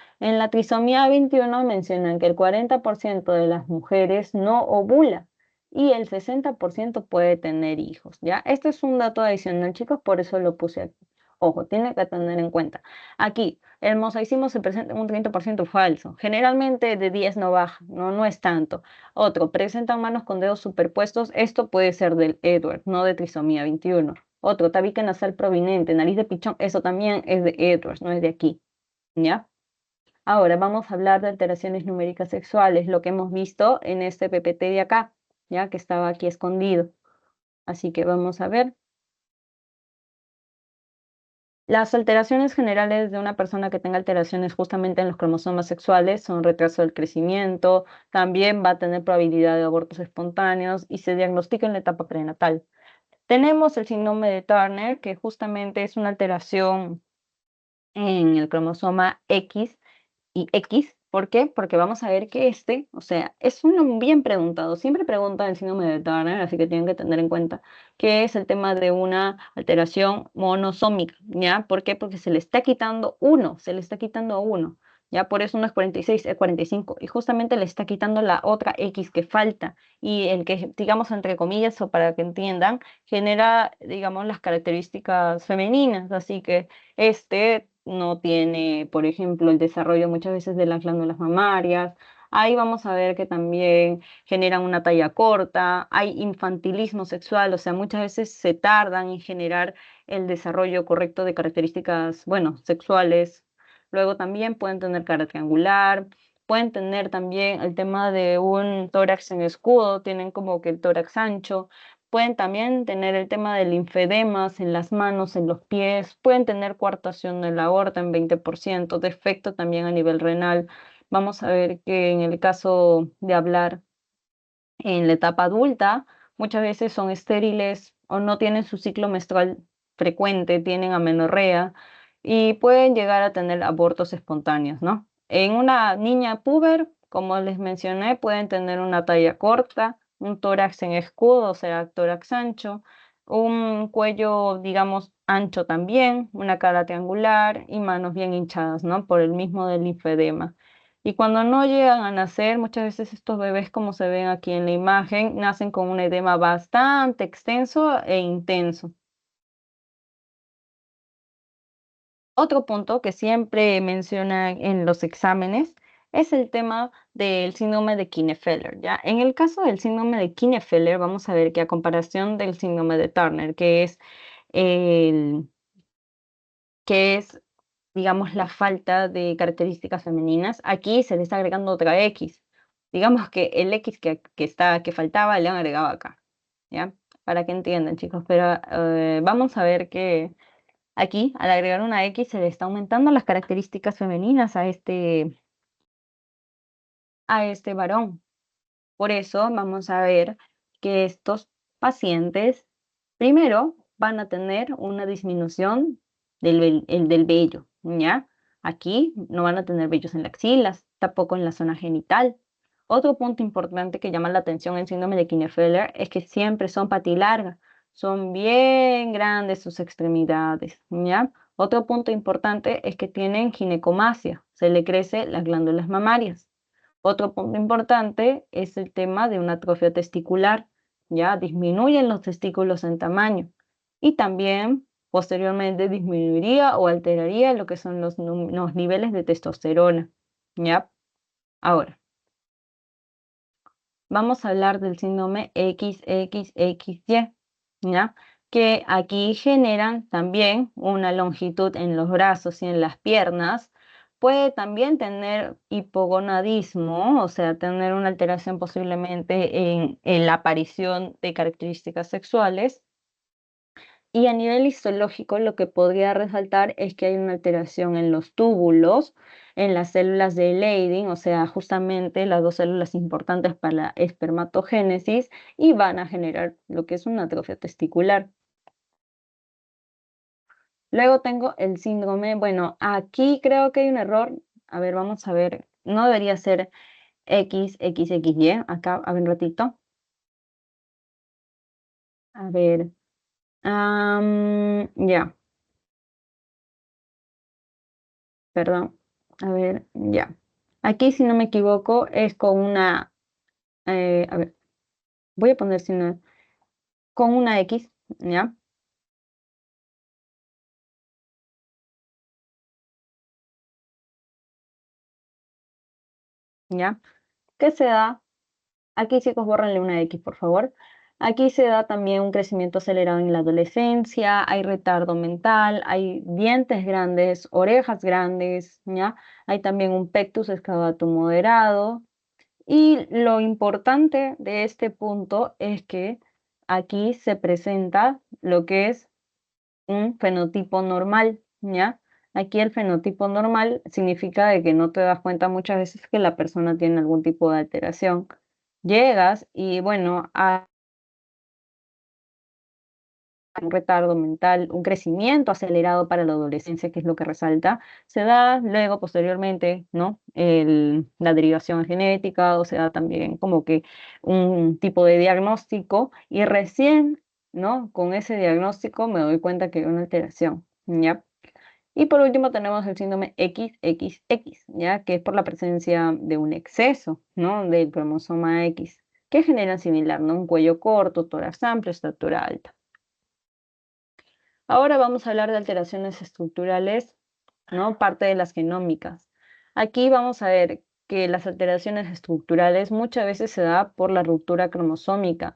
mencionan que el 40% de las mujeres no ovula y el 60% puede tener hijos, ¿ya? Este es un dato adicional, chicos, por eso lo puse aquí. Ojo, tiene que tener en cuenta. Aquí, el mosaicismo se presenta en un 30% falso. Generalmente de 10 no baja, no, no es tanto. Otro, presentan manos con dedos superpuestos. Esto puede ser del Edward, no de trisomía 21. Otro, tabique nasal prominente, nariz de pichón, eso también es de Edwards, no es de aquí, ¿ya? Ahora vamos a hablar de alteraciones numéricas sexuales, lo que hemos visto en este PPT de acá, ¿ya? Que estaba aquí escondido. Así que vamos a ver. Las alteraciones generales de una persona que tenga alteraciones justamente en los cromosomas sexuales son retraso del crecimiento, también va a tener probabilidad de abortos espontáneos y se diagnostica en la etapa prenatal. Tenemos el síndrome de Turner, que justamente es una alteración en el cromosoma X y X. ¿Por qué? Porque vamos a ver que o sea, es uno bien preguntado. Siempre preguntan el síndrome de Turner, así que tienen que tener en cuenta que es el tema de una alteración monosómica, ¿ya? ¿Por qué? Porque se le está quitando uno, se le está quitando uno. Ya por eso no es 46, es 45. Y justamente le está quitando la otra X que falta. Y el que, digamos, entre comillas, o para que entiendan, genera, digamos, las características femeninas. Así que este no tiene, por ejemplo, el desarrollo muchas veces de las glándulas mamarias. Ahí vamos a ver que también generan una talla corta, hay infantilismo sexual, o sea, muchas veces se tardan en generar el desarrollo correcto de características, bueno, sexuales. Luego también pueden tener cara triangular, pueden tener también el tema de un tórax en escudo, tienen como que el tórax ancho. Pueden también tener el tema de linfedemas en las manos, en los pies, pueden tener coartación de la aorta en 20%, defecto también a nivel renal. Vamos a ver que en el caso de hablar en la etapa adulta, muchas veces son estériles o no tienen su ciclo menstrual frecuente, tienen amenorrea y pueden llegar a tener abortos espontáneos, ¿no? En una niña puber, como les mencioné, pueden tener una talla corta, un tórax en escudo, o sea, tórax ancho, un cuello, digamos, ancho también, una cara triangular y manos bien hinchadas, ¿no? Por el mismo del linfedema. Y cuando no llegan a nacer, muchas veces estos bebés, como se ven aquí en la imagen, nacen con un edema bastante extenso e intenso. Otro punto que siempre mencionan en los exámenes es el tema del síndrome de Klinefelter, ¿ya? En el caso del síndrome de Klinefelter, vamos a ver que a comparación del síndrome de Turner, el, que es, digamos, la falta de características femeninas, aquí se le está agregando otra X. Digamos que el X que faltaba le han agregado acá, ¿ya? Para que entiendan, chicos, pero vamos a ver que aquí, al agregar una X, se le está aumentando las características femeninas a este varón. Por eso vamos a ver que estos pacientes, primero, van a tener una disminución del vello, ¿ya? Aquí no van a tener vellos en las axilas, tampoco en la zona genital. Otro punto importante que llama la atención en síndrome de Klinefelter es que siempre son patilargas, son bien grandes sus extremidades, ¿ya? Otro punto importante es que tienen ginecomastia, se le crecen las glándulas mamarias. Otro punto importante es el tema de una atrofia testicular, ya disminuyen los testículos en tamaño y también posteriormente disminuiría o alteraría lo que son los niveles de testosterona, ¿ya? Ahora, vamos a hablar del síndrome XXXY, ¿ya? Que aquí generan también una longitud en los brazos y en las piernas. Puede también tener hipogonadismo, o sea, tener una alteración posiblemente en la aparición de características sexuales. Y a nivel histológico, lo que podría resaltar es que hay una alteración en los túbulos, en las células de Leydig, o sea, justamente las dos células importantes para la espermatogénesis, y van a generar lo que es una atrofia testicular. Luego tengo el síndrome, bueno, aquí creo que hay un error. A ver, vamos a ver, no debería ser XXXY, acá, a ver un ratito. A ver, ya. Perdón, a ver, ya. Aquí, si no me equivoco, es con una, a ver, voy a poner con una X, ¿ya? ¿Ya? ¿Qué se da? Aquí, chicos, bórrenle una X, por favor. Aquí se da también un crecimiento acelerado en la adolescencia, hay retardo mental, hay dientes grandes, orejas grandes, ¿ya? Hay también un pectus excavatum moderado. Y lo importante de este punto es que aquí se presenta lo que es un fenotipo normal, ¿ya? Aquí el fenotipo normal significa de que no te das cuenta muchas veces que la persona tiene algún tipo de alteración. Llegas y bueno, un retardo mental, un crecimiento acelerado para la adolescencia, que es lo que resalta, se da luego posteriormente, ¿no? La derivación genética, o se da también como que un tipo de diagnóstico y recién, ¿no? Con ese diagnóstico me doy cuenta que hay una alteración, ¿ya? Y por último tenemos el síndrome XXX, ¿ya? Que es por la presencia de un exceso, ¿no? Del cromosoma X, que genera similar, ¿no? Un cuello corto, tórax amplio, estatura alta. Ahora vamos a hablar de alteraciones estructurales, ¿no? Parte de las genómicas. Aquí vamos a ver que las alteraciones estructurales muchas veces se da por la ruptura cromosómica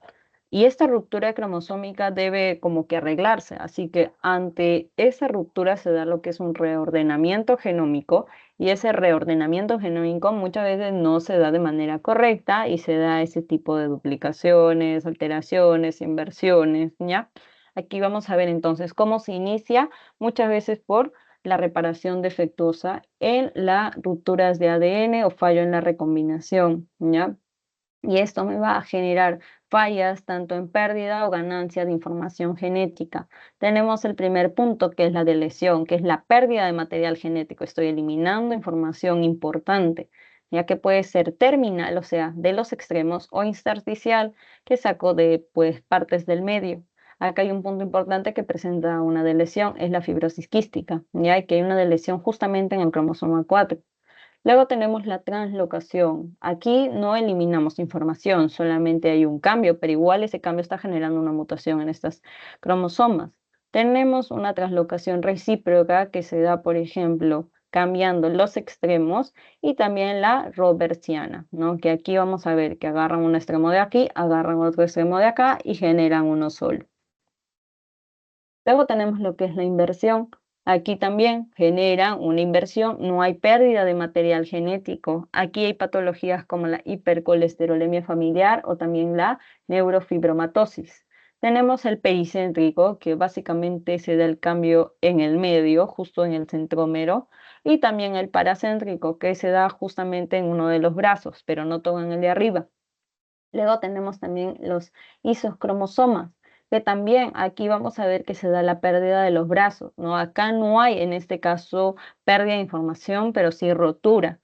y esta ruptura cromosómica debe como que arreglarse, así que ante esa ruptura se da lo que es un reordenamiento genómico y ese reordenamiento genómico muchas veces no se da de manera correcta y se da ese tipo de duplicaciones, alteraciones, inversiones, ¿ya? Aquí vamos a ver entonces cómo se inicia muchas veces por la reparación defectuosa en las rupturas de ADN o fallo en la recombinación, ¿ya? Y esto me va a generar fallas tanto en pérdida o ganancia de información genética. Tenemos el primer punto, que es la deleción, que es la pérdida de material genético. Estoy eliminando información importante, ya que puede ser terminal, o sea, de los extremos, o intersticial, que saco de pues, partes del medio. Acá hay un punto importante que presenta una deleción, es la fibrosis quística, ya que hay una deleción justamente en el cromosoma 4. Luego tenemos la translocación. Aquí no eliminamos información, solamente hay un cambio, pero igual ese cambio está generando una mutación en estas cromosomas. Tenemos una translocación recíproca que se da, por ejemplo, cambiando los extremos, y también la robertsiana, ¿no? Que aquí vamos a ver que agarran un extremo de aquí, agarran otro extremo de acá y generan uno solo. Luego tenemos lo que es la inversión. Aquí también genera una inversión, no hay pérdida de material genético. Aquí hay patologías como la hipercolesterolemia familiar o también la neurofibromatosis. Tenemos el pericéntrico, que básicamente se da el cambio en el medio, justo en el centrómero, y también el paracéntrico, que se da justamente en uno de los brazos, pero no todo en el de arriba. Luego tenemos también los isocromosomas, que también aquí vamos a ver que se da la pérdida de los brazos, ¿no? Acá no hay en este caso pérdida de información, pero sí rotura.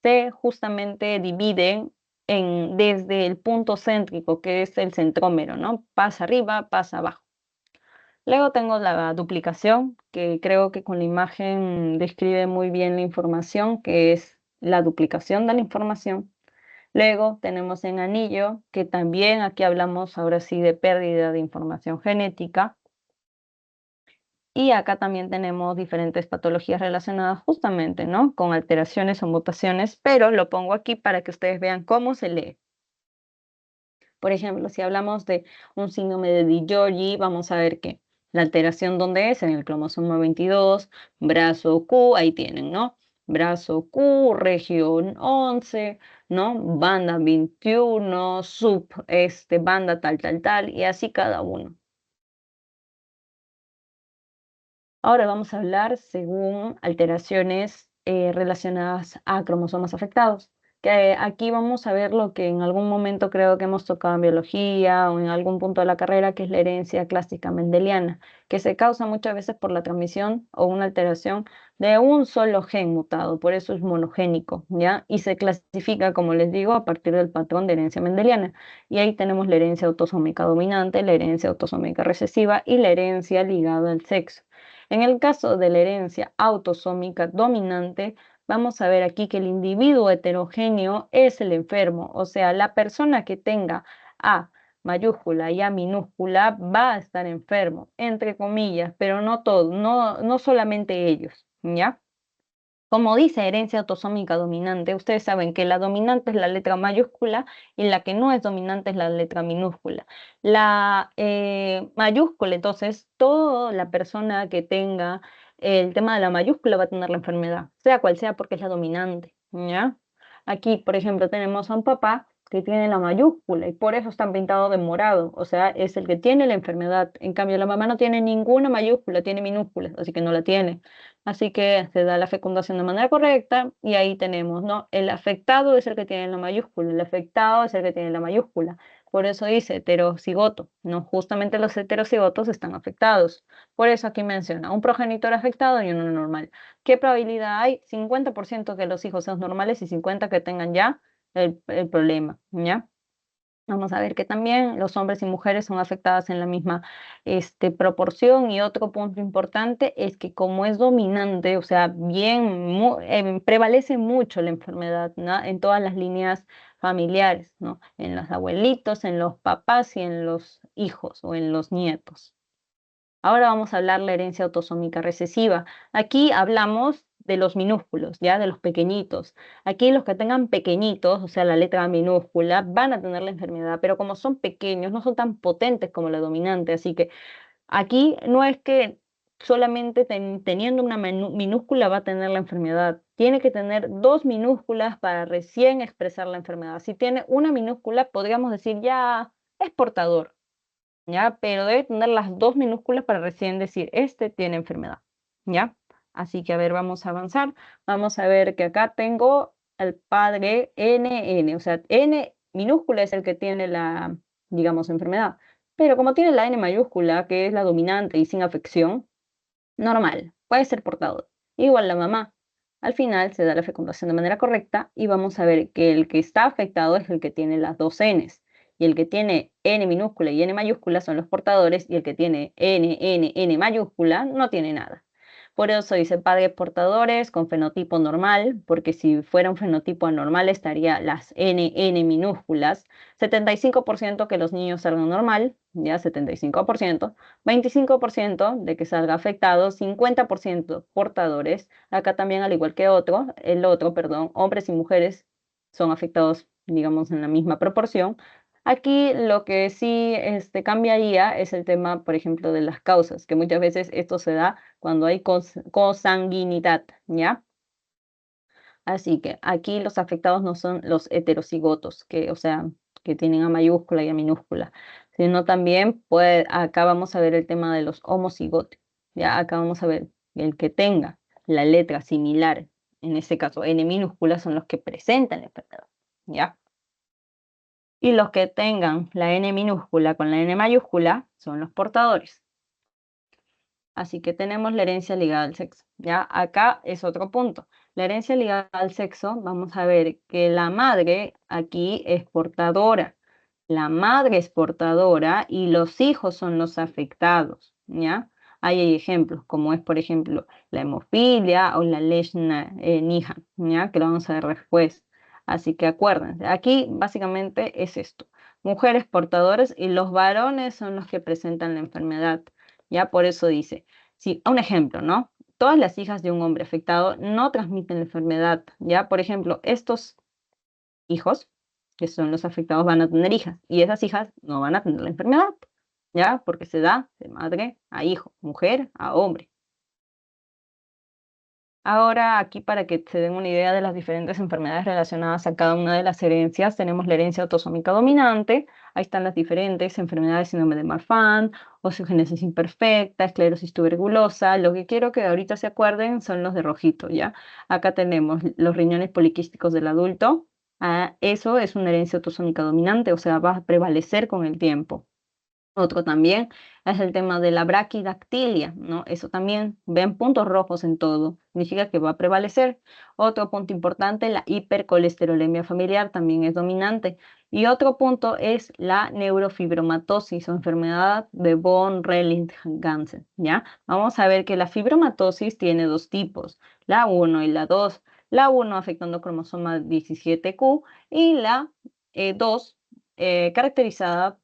Se justamente dividen desde el punto céntrico, que es el centrómero, ¿no? Pasa arriba, pasa abajo. Luego tengo la duplicación, que creo que con la imagen describe muy bien la información, que es la duplicación de la información. Luego tenemos en anillo, que también aquí hablamos ahora sí de pérdida de información genética. Y acá también tenemos diferentes patologías relacionadas justamente, ¿no? Con alteraciones o mutaciones, pero lo pongo aquí para que ustedes vean cómo se lee. Por ejemplo, si hablamos de un síndrome de Di vamos a ver que la alteración donde es en el cromosoma 22, brazo Q, ahí tienen, ¿no? Brazo Q, región 11, ¿no? Banda 21, banda tal, y así cada uno. Ahora vamos a hablar según alteraciones relacionadas a cromosomas afectados, que aquí vamos a ver lo que en algún momento creo que hemos tocado en biología o en algún punto de la carrera, que es la herencia clásica mendeliana, que se causa muchas veces por la transmisión o una alteración de un solo gen mutado, por eso es monogénico, ¿ya? Y se clasifica, como les digo, a partir del patrón de herencia mendeliana. Y ahí tenemos la herencia autosómica dominante, la herencia autosómica recesiva y la herencia ligada al sexo. En el caso de la herencia autosómica dominante, vamos a ver aquí que el individuo heterogéneo es el enfermo, o sea, la persona que tenga A mayúscula y A minúscula va a estar enfermo, entre comillas, pero no todo, no solamente ellos, ¿ya? Como dice herencia autosómica dominante, ustedes saben que la dominante es la letra mayúscula y la que no es dominante es la letra minúscula. La mayúscula, entonces, toda la persona que tenga el tema de la mayúscula va a tener la enfermedad, sea cual sea, porque es la dominante, ¿ya? Aquí, por ejemplo, tenemos a un papá que tiene la mayúscula y por eso están pintados de morado, o sea, es el que tiene la enfermedad. En cambio, la mamá no tiene ninguna mayúscula, tiene minúsculas, así que no la tiene. Así que se da la fecundación de manera correcta y ahí tenemos, ¿no? El afectado es el que tiene la mayúscula, el afectado es el que tiene la mayúscula. Por eso dice heterocigoto, ¿no? Justamente los heterocigotos están afectados. Por eso aquí menciona un progenitor afectado y uno normal. ¿Qué probabilidad hay? 50% que los hijos sean normales y 50% que tengan ya el problema, ¿ya? Vamos a ver que también los hombres y mujeres son afectadas en la misma proporción. Y otro punto importante es que como es dominante, o sea, prevalece mucho la enfermedad, ¿no? En todas las líneas familiares, ¿no? En los abuelitos, en los papás y en los hijos o en los nietos. Ahora vamos a hablar de la herencia autosómica recesiva. Aquí hablamos de los minúsculos, ya de los pequeñitos. Aquí los que tengan pequeñitos, o sea, la letra minúscula, van a tener la enfermedad, pero como son pequeños, no son tan potentes como la dominante. Así que aquí no es que solamente teniendo una minúscula va a tener la enfermedad. Tiene que tener dos minúsculas para recién expresar la enfermedad. Si tiene una minúscula, podríamos decir ya es portador. ¿Ya? Pero debe tener las dos minúsculas para recién decir, este tiene enfermedad, ¿ya? Así que, a ver, vamos a avanzar. Vamos a ver que acá tengo al padre NN, o sea, N minúscula es el que tiene la, digamos, enfermedad. Pero como tiene la N mayúscula, que es la dominante y sin afección, normal, puede ser portador. Igual la mamá. Al final se da la fecundación de manera correcta y vamos a ver que el que está afectado es el que tiene las dos Ns. Y el que tiene N minúscula y N mayúscula son los portadores y el que tiene N mayúscula no tiene nada. Por eso dice padres portadores con fenotipo normal, porque si fuera un fenotipo anormal estaría las N minúsculas. 75% que los niños salgan normal, ya 75%. 25% de que salga afectado, 50% portadores. Acá también, al igual que perdón, hombres y mujeres son afectados, digamos, en la misma proporción. Aquí lo que sí cambiaría es el tema, por ejemplo, de las causas, que muchas veces esto se da cuando hay cosanguinidad, ¿ya? Así que aquí los afectados no son los heterocigotos, que, o sea, que tienen A mayúscula y A minúscula, sino también, acá vamos a ver el tema de los homocigotos, ¿ya? Acá vamos a ver el que tenga la letra similar, en este caso N minúscula, son los que presentan la enfermedad, ¿ya? Y los que tengan la N minúscula con la N mayúscula son los portadores. Así que tenemos la herencia ligada al sexo. Ya acá es otro punto. La herencia ligada al sexo, vamos a ver que la madre aquí es portadora. La madre es portadora y los hijos son los afectados, ¿ya? Ahí hay ejemplos, como es, por ejemplo, la hemofilia o la Leishman-Nihan, ¿ya? Que lo vamos a ver después. Así que acuérdense, aquí básicamente es esto. Mujeres portadoras y los varones son los que presentan la enfermedad. Ya por eso dice, si, un ejemplo, ¿no? Todas las hijas de un hombre afectado no transmiten la enfermedad, ¿ya? Por ejemplo, estos hijos, que son los afectados, van a tener hijas y esas hijas no van a tener la enfermedad, ¿ya? Porque se da de madre a hijo, mujer a hombre. Ahora, aquí para que se den una idea de las diferentes enfermedades relacionadas a cada una de las herencias, tenemos la herencia autosómica dominante, ahí están las diferentes enfermedades, síndrome de Marfan, osteogénesis imperfecta, esclerosis tuberulosa. Lo que quiero que ahorita se acuerden son los de rojito, ¿ya? Acá tenemos los riñones poliquísticos del adulto, eso es una herencia autosómica dominante, o sea, va a prevalecer con el tiempo. Otro también es el tema de la braquidactilia, ¿no? Eso también, ven puntos rojos en todo, significa que va a prevalecer. Otro punto importante, la hipercolesterolemia familiar también es dominante. Y otro punto es la neurofibromatosis o enfermedad de von Rehling-Gansen, ¿ya? Vamos a ver que la fibromatosis tiene dos tipos, la 1 y la 2. La 1 afectando cromosoma 17q y la 2 caracterizada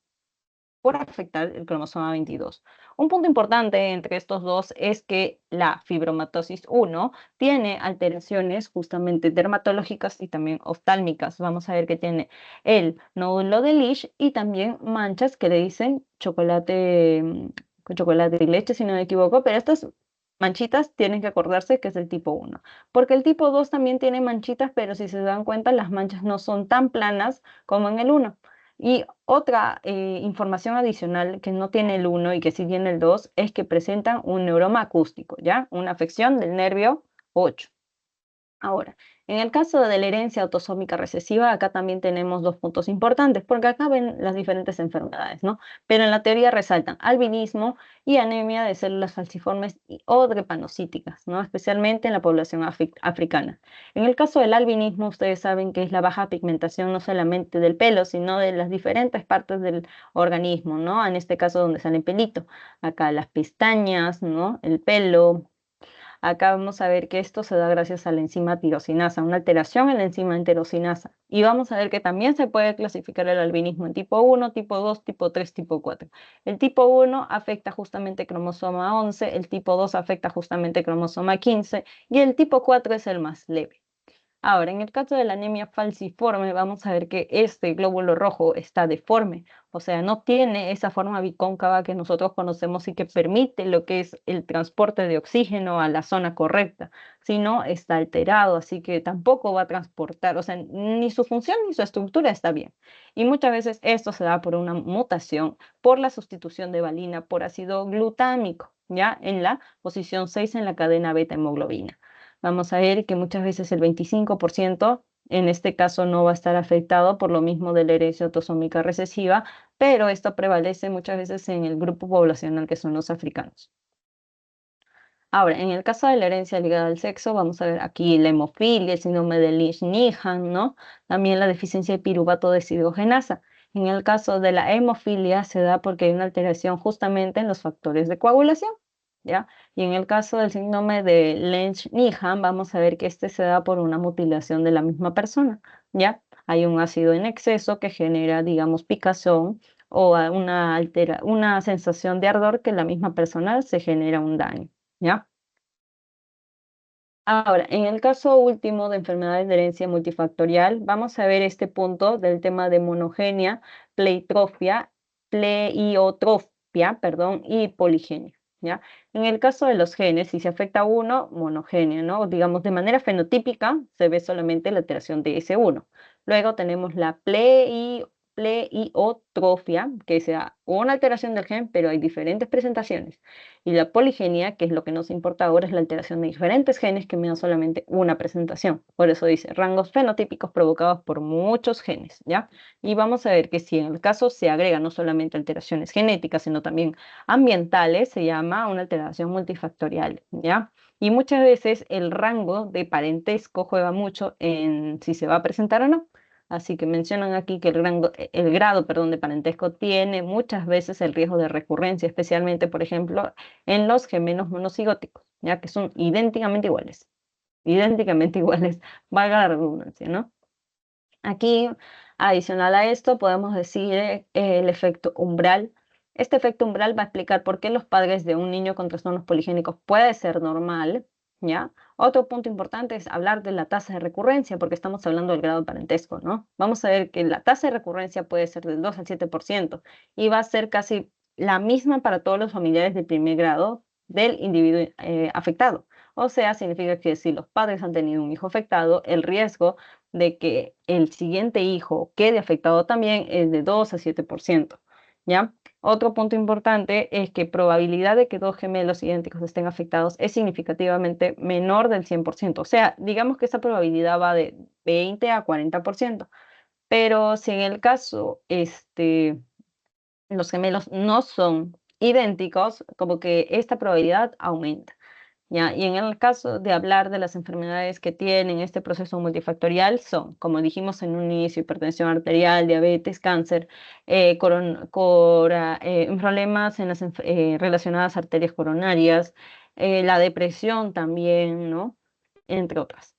por afectar el cromosoma 22. Un punto importante entre estos dos es que la fibromatosis 1 tiene alteraciones justamente dermatológicas y también oftálmicas. Vamos a ver que tiene el nódulo de Lish y también manchas que le dicen chocolate, chocolate y leche, si no me equivoco, pero estas manchitas tienen que acordarse que es el tipo 1, porque el tipo 2 también tiene manchitas, pero si se dan cuenta, las manchas no son tan planas como en el 1. Y otra información adicional que no tiene el 1 y que sí tiene el 2 es que presentan un neuroma acústico, ¿ya? Una afección del nervio 8. Ahora, en el caso de la herencia autosómica recesiva, acá también tenemos dos puntos importantes, porque acá ven las diferentes enfermedades, ¿no? Pero en la teoría resaltan albinismo y anemia de células falciformes o drepanocíticas, ¿no? Especialmente en la población africana. En el caso del albinismo, ustedes saben que es la baja pigmentación no solamente del pelo, sino de las diferentes partes del organismo, ¿no? En este caso donde sale pelito. Acá las pestañas, ¿no? El pelo. Acá vamos a ver que esto se da gracias a la enzima tirosinasa, una alteración en la enzima tirosinasa. Y vamos a ver que también se puede clasificar el albinismo en tipo 1, tipo 2, tipo 3, tipo 4. El tipo 1 afecta justamente cromosoma 11, el tipo 2 afecta justamente cromosoma 15 y el tipo 4 es el más leve. Ahora, en el caso de la anemia falciforme, vamos a ver que este glóbulo rojo está deforme, o sea, no tiene esa forma bicóncava que nosotros conocemos y que permite lo que es el transporte de oxígeno a la zona correcta, sino está alterado, así que tampoco va a transportar, o sea, ni su función ni su estructura está bien. Y muchas veces esto se da por una mutación, por la sustitución de valina por ácido glutámico, ya en la posición 6 en la cadena beta hemoglobina. Vamos a ver que muchas veces el 25% en este caso no va a estar afectado por lo mismo de la herencia autosómica recesiva, pero esto prevalece muchas veces en el grupo poblacional que son los africanos. Ahora, en el caso de la herencia ligada al sexo, vamos a ver aquí la hemofilia, el síndrome de Leach-Nyhan, ¿no? También la deficiencia de piruvato deshidrogenasa. En el caso de la hemofilia se da porque hay una alteración justamente en los factores de coagulación. ¿ya? Y en el caso del síndrome de Lenz-Nyhan, vamos a ver que este se da por una mutilación de la misma persona, ¿ya? Hay un ácido en exceso que genera, digamos, picazón o una sensación de ardor que en la misma persona se genera un daño, ¿ya? Ahora, en el caso último de enfermedades de herencia multifactorial, vamos a ver este punto del tema de monogenia, pleiotropia, perdón, y poligenia, ¿ya? En el caso de los genes, si se afecta a uno, monogenia, ¿no? Digamos, de manera fenotípica se ve solamente la alteración de ese uno. Luego tenemos la pleiotrofia, que sea una alteración del gen, pero hay diferentes presentaciones. Y la poligenia, que es lo que nos importa ahora, es la alteración de diferentes genes que me dan solamente una presentación. Por eso dice rangos fenotípicos provocados por muchos genes, ¿ya? Y vamos a ver que si en el caso se agregan no solamente alteraciones genéticas, sino también ambientales, se llama una alteración multifactorial, ¿ya? Y muchas veces el rango de parentesco juega mucho en si se va a presentar o no. Así que mencionan aquí que el grado, perdón, de parentesco tiene muchas veces el riesgo de recurrencia, especialmente, por ejemplo, en los gemelos monocigóticos, ya que son idénticamente iguales, valga la redundancia, ¿no? Aquí, adicional a esto, podemos decir el efecto umbral. Este efecto umbral va a explicar por qué los padres de un niño con trastornos poligénicos puede ser normal, ¿ya? Otro punto importante es hablar de la tasa de recurrencia, porque estamos hablando del grado de parentesco, ¿no? Vamos a ver que la tasa de recurrencia puede ser del 2 al 7% y va a ser casi la misma para todos los familiares de primer grado del individuo afectado. O sea, significa que si los padres han tenido un hijo afectado, el riesgo de que el siguiente hijo quede afectado también es de 2 a 7%, ¿ya? Otro punto importante es que probabilidad de que dos gemelos idénticos estén afectados es significativamente menor del 100%. O sea, digamos que esta probabilidad va de 20 a 40%. Pero si en el caso los gemelos no son idénticos, como que esta probabilidad aumenta. ¿Ya? Y en el caso de hablar de las enfermedades que tienen este proceso multifactorial son, como dijimos en un inicio, hipertensión arterial, diabetes, cáncer, problemas en las relacionadas a arterias coronarias, la depresión también, ¿no? Entre otras.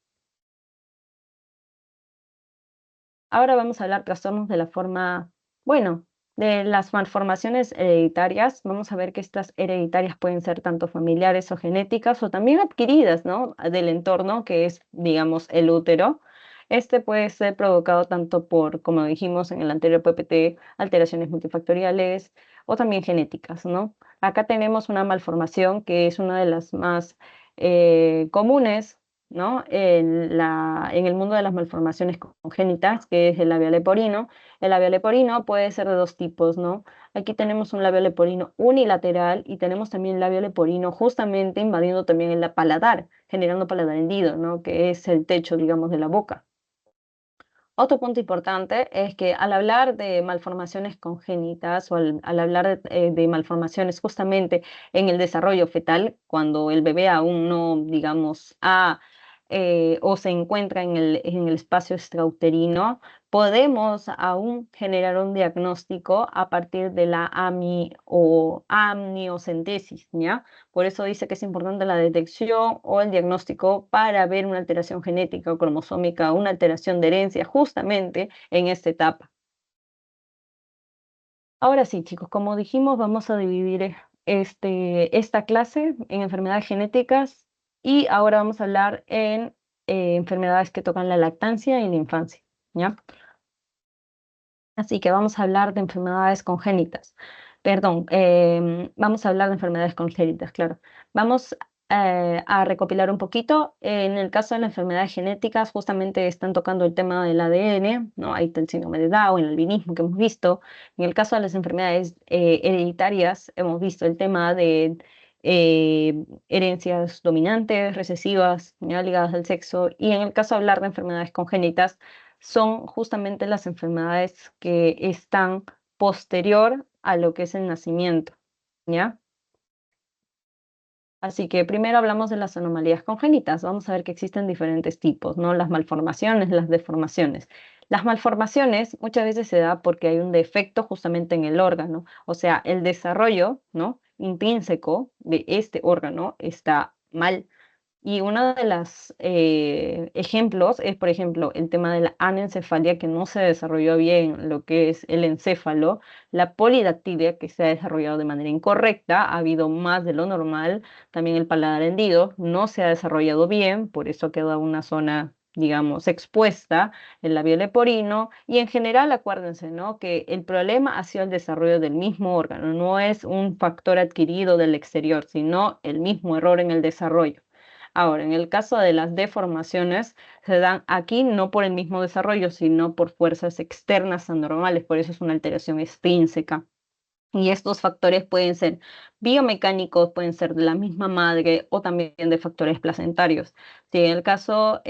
Ahora vamos a hablar trastornos de la forma, bueno, de las malformaciones hereditarias. Vamos a ver que estas hereditarias pueden ser tanto familiares o genéticas o también adquiridas, ¿no? Del entorno, que es, digamos, el útero. Este puede ser provocado tanto por, como dijimos en el anterior PPT, alteraciones multifactoriales o también genéticas, ¿no? Acá tenemos una malformación que es una de las más comunes, ¿no? En el mundo de las malformaciones congénitas, que es el labio leporino. El labio leporino puede ser de dos tipos, ¿no? Aquí tenemos un labio leporino unilateral y tenemos también labio leporino justamente invadiendo también el paladar, generando paladar hendido, ¿no? Que es el techo, digamos, de la boca. Otro punto importante es que al hablar de malformaciones congénitas o al hablar de malformaciones justamente en el desarrollo fetal, cuando el bebé aún no, digamos, o se encuentra en el espacio extrauterino, podemos aún generar un diagnóstico a partir de la o amniocentesis, ¿ya? Por eso dice que es importante la detección o el diagnóstico para ver una alteración genética o cromosómica, una alteración de herencia justamente en esta etapa. Ahora sí, chicos, como dijimos, vamos a dividir esta clase en enfermedades genéticas y ahora vamos a hablar en enfermedades que tocan la lactancia y la infancia, ¿ya? Así que vamos a hablar de enfermedades congénitas. Perdón, vamos a hablar de enfermedades congénitas, claro. Vamos a recopilar un poquito. En el caso de las enfermedades genéticas, justamente están tocando el tema del ADN, ¿no? Ahí está el síndrome de Down, el albinismo que hemos visto. En el caso de las enfermedades hereditarias, hemos visto el tema de herencias dominantes, recesivas, ¿ya? Ligadas al sexo. Y en el caso de hablar de enfermedades congénitas, son justamente las enfermedades que están posterior a lo que es el nacimiento, ¿ya? Así que primero hablamos de las anomalías congénitas. Vamos a ver que existen diferentes tipos, ¿no? Las malformaciones, las deformaciones. Las malformaciones muchas veces se da porque hay un defecto justamente en el órgano, o sea, el desarrollo, ¿no? intrínseco de este órgano está mal. Y uno de los ejemplos es, por ejemplo, el tema de la anencefalia, que no se desarrolló bien lo que es el encéfalo, la polidactilia, que se ha desarrollado de manera incorrecta, ha habido más de lo normal, también el paladar hendido no se ha desarrollado bien, por eso queda una zona, digamos, expuesta, el labio leporino, y en general, acuérdense, ¿no? Que el problema ha sido el desarrollo del mismo órgano, no es un factor adquirido del exterior, sino el mismo error en el desarrollo. Ahora, en el caso de las deformaciones, se dan aquí no por el mismo desarrollo, sino por fuerzas externas anormales, por eso es una alteración extrínseca. Y estos factores pueden ser biomecánicos, pueden ser de la misma madre o también de factores placentarios. Si en el caso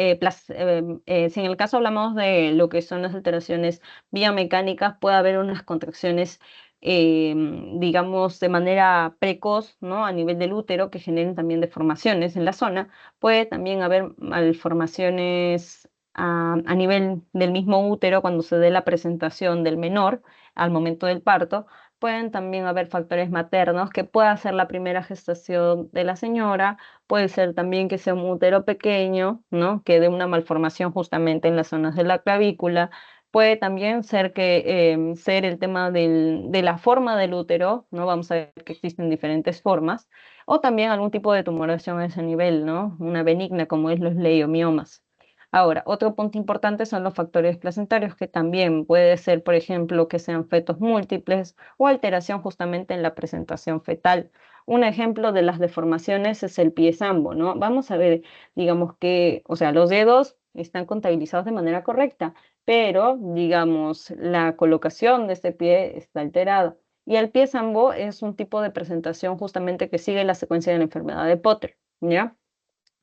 hablamos de lo que son las alteraciones biomecánicas, puede haber unas contracciones, digamos, de manera precoz, ¿no? A nivel del útero, que generen también deformaciones en la zona. Puede también haber malformaciones a nivel del mismo útero cuando se dé la presentación del menor al momento del parto. Pueden también haber factores maternos, que pueda ser la primera gestación de la señora, puede ser también que sea un útero pequeño, ¿no? Que dé una malformación justamente en las zonas de la clavícula. Puede también ser que ser el tema de la forma del útero, ¿no? Vamos a ver que existen diferentes formas, o también algún tipo de tumoración a ese nivel, ¿no? Una benigna como es los leiomiomas. Ahora, otro punto importante son los factores placentarios, que también puede ser, por ejemplo, que sean fetos múltiples o alteración justamente en la presentación fetal. Un ejemplo de las deformaciones es el pie sambo, ¿no? Vamos a ver, digamos que, o sea, los dedos están contabilizados de manera correcta, pero, digamos, la colocación de este pie está alterada. Y el pie sambo es un tipo de presentación justamente que sigue la secuencia de la enfermedad de Potter, ¿ya?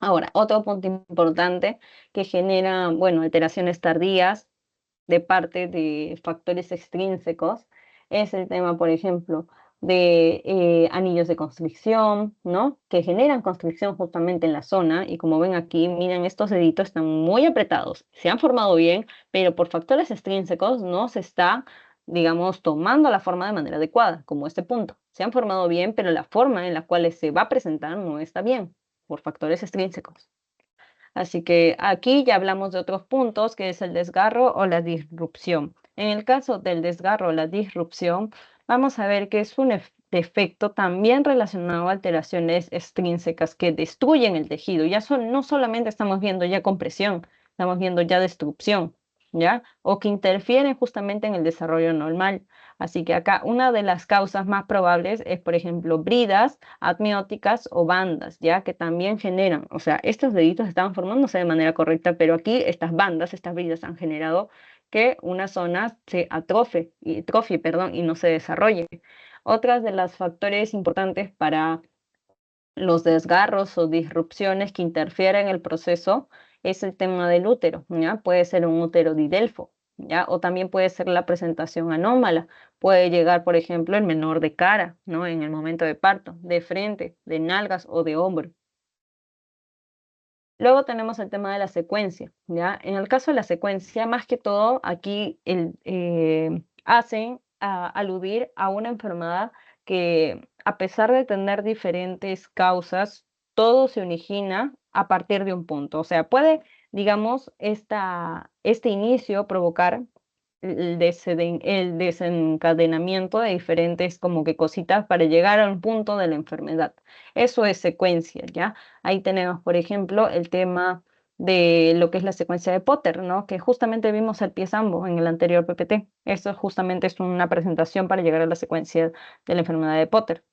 Ahora, otro punto importante que genera, bueno, alteraciones tardías de parte de factores extrínsecos es el tema, por ejemplo, de anillos de constricción, ¿no? Que generan constricción justamente en la zona, y como ven aquí, miren, estos deditos están muy apretados, se han formado bien, pero por factores extrínsecos no se está, digamos, tomando la forma de manera adecuada, como este punto. Se han formado bien, pero la forma en la cual se va a presentar no está bien, por factores extrínsecos. Así que aquí ya hablamos de otros puntos, que es el desgarro o la disrupción. En el caso del desgarro o la disrupción, vamos a ver que es un defecto también relacionado a alteraciones extrínsecas que destruyen el tejido. No solamente estamos viendo ya compresión, estamos viendo ya destrucción, ¿ya? O que interfieren justamente en el desarrollo normal. Así que acá una de las causas más probables es, por ejemplo, bridas admióticas o bandas, ya que también generan, o sea, estos deditos estaban formándose de manera correcta, pero aquí estas bandas, estas bridas han generado que una zona se atrofie, perdón, y no se desarrolle. Otras de los factores importantes para los desgarros o disrupciones que interfieren en el proceso es el tema del útero, ¿ya? Puede ser un útero didelfo, ¿ya? O también puede ser la presentación anómala. Puede llegar, por ejemplo, el menor de cara, ¿no? En el momento de parto, de frente, de nalgas o de hombro. Luego tenemos el tema de la secuencia, ¿ya? En el caso de la secuencia, más que todo, aquí hacen aludir a una enfermedad que, a pesar de tener diferentes causas, todo se origina a partir de un punto. O sea, puede, digamos, este inicio provocar el desencadenamiento de diferentes como que cositas para llegar a un punto de la enfermedad. Eso es secuencia, ¿ya? Ahí tenemos, por ejemplo, el tema de lo que es la secuencia de Potter, ¿no? Que justamente vimos el pie sambo en el anterior PPT. Esto justamente es una presentación para llegar a la secuencia de la enfermedad de Potter.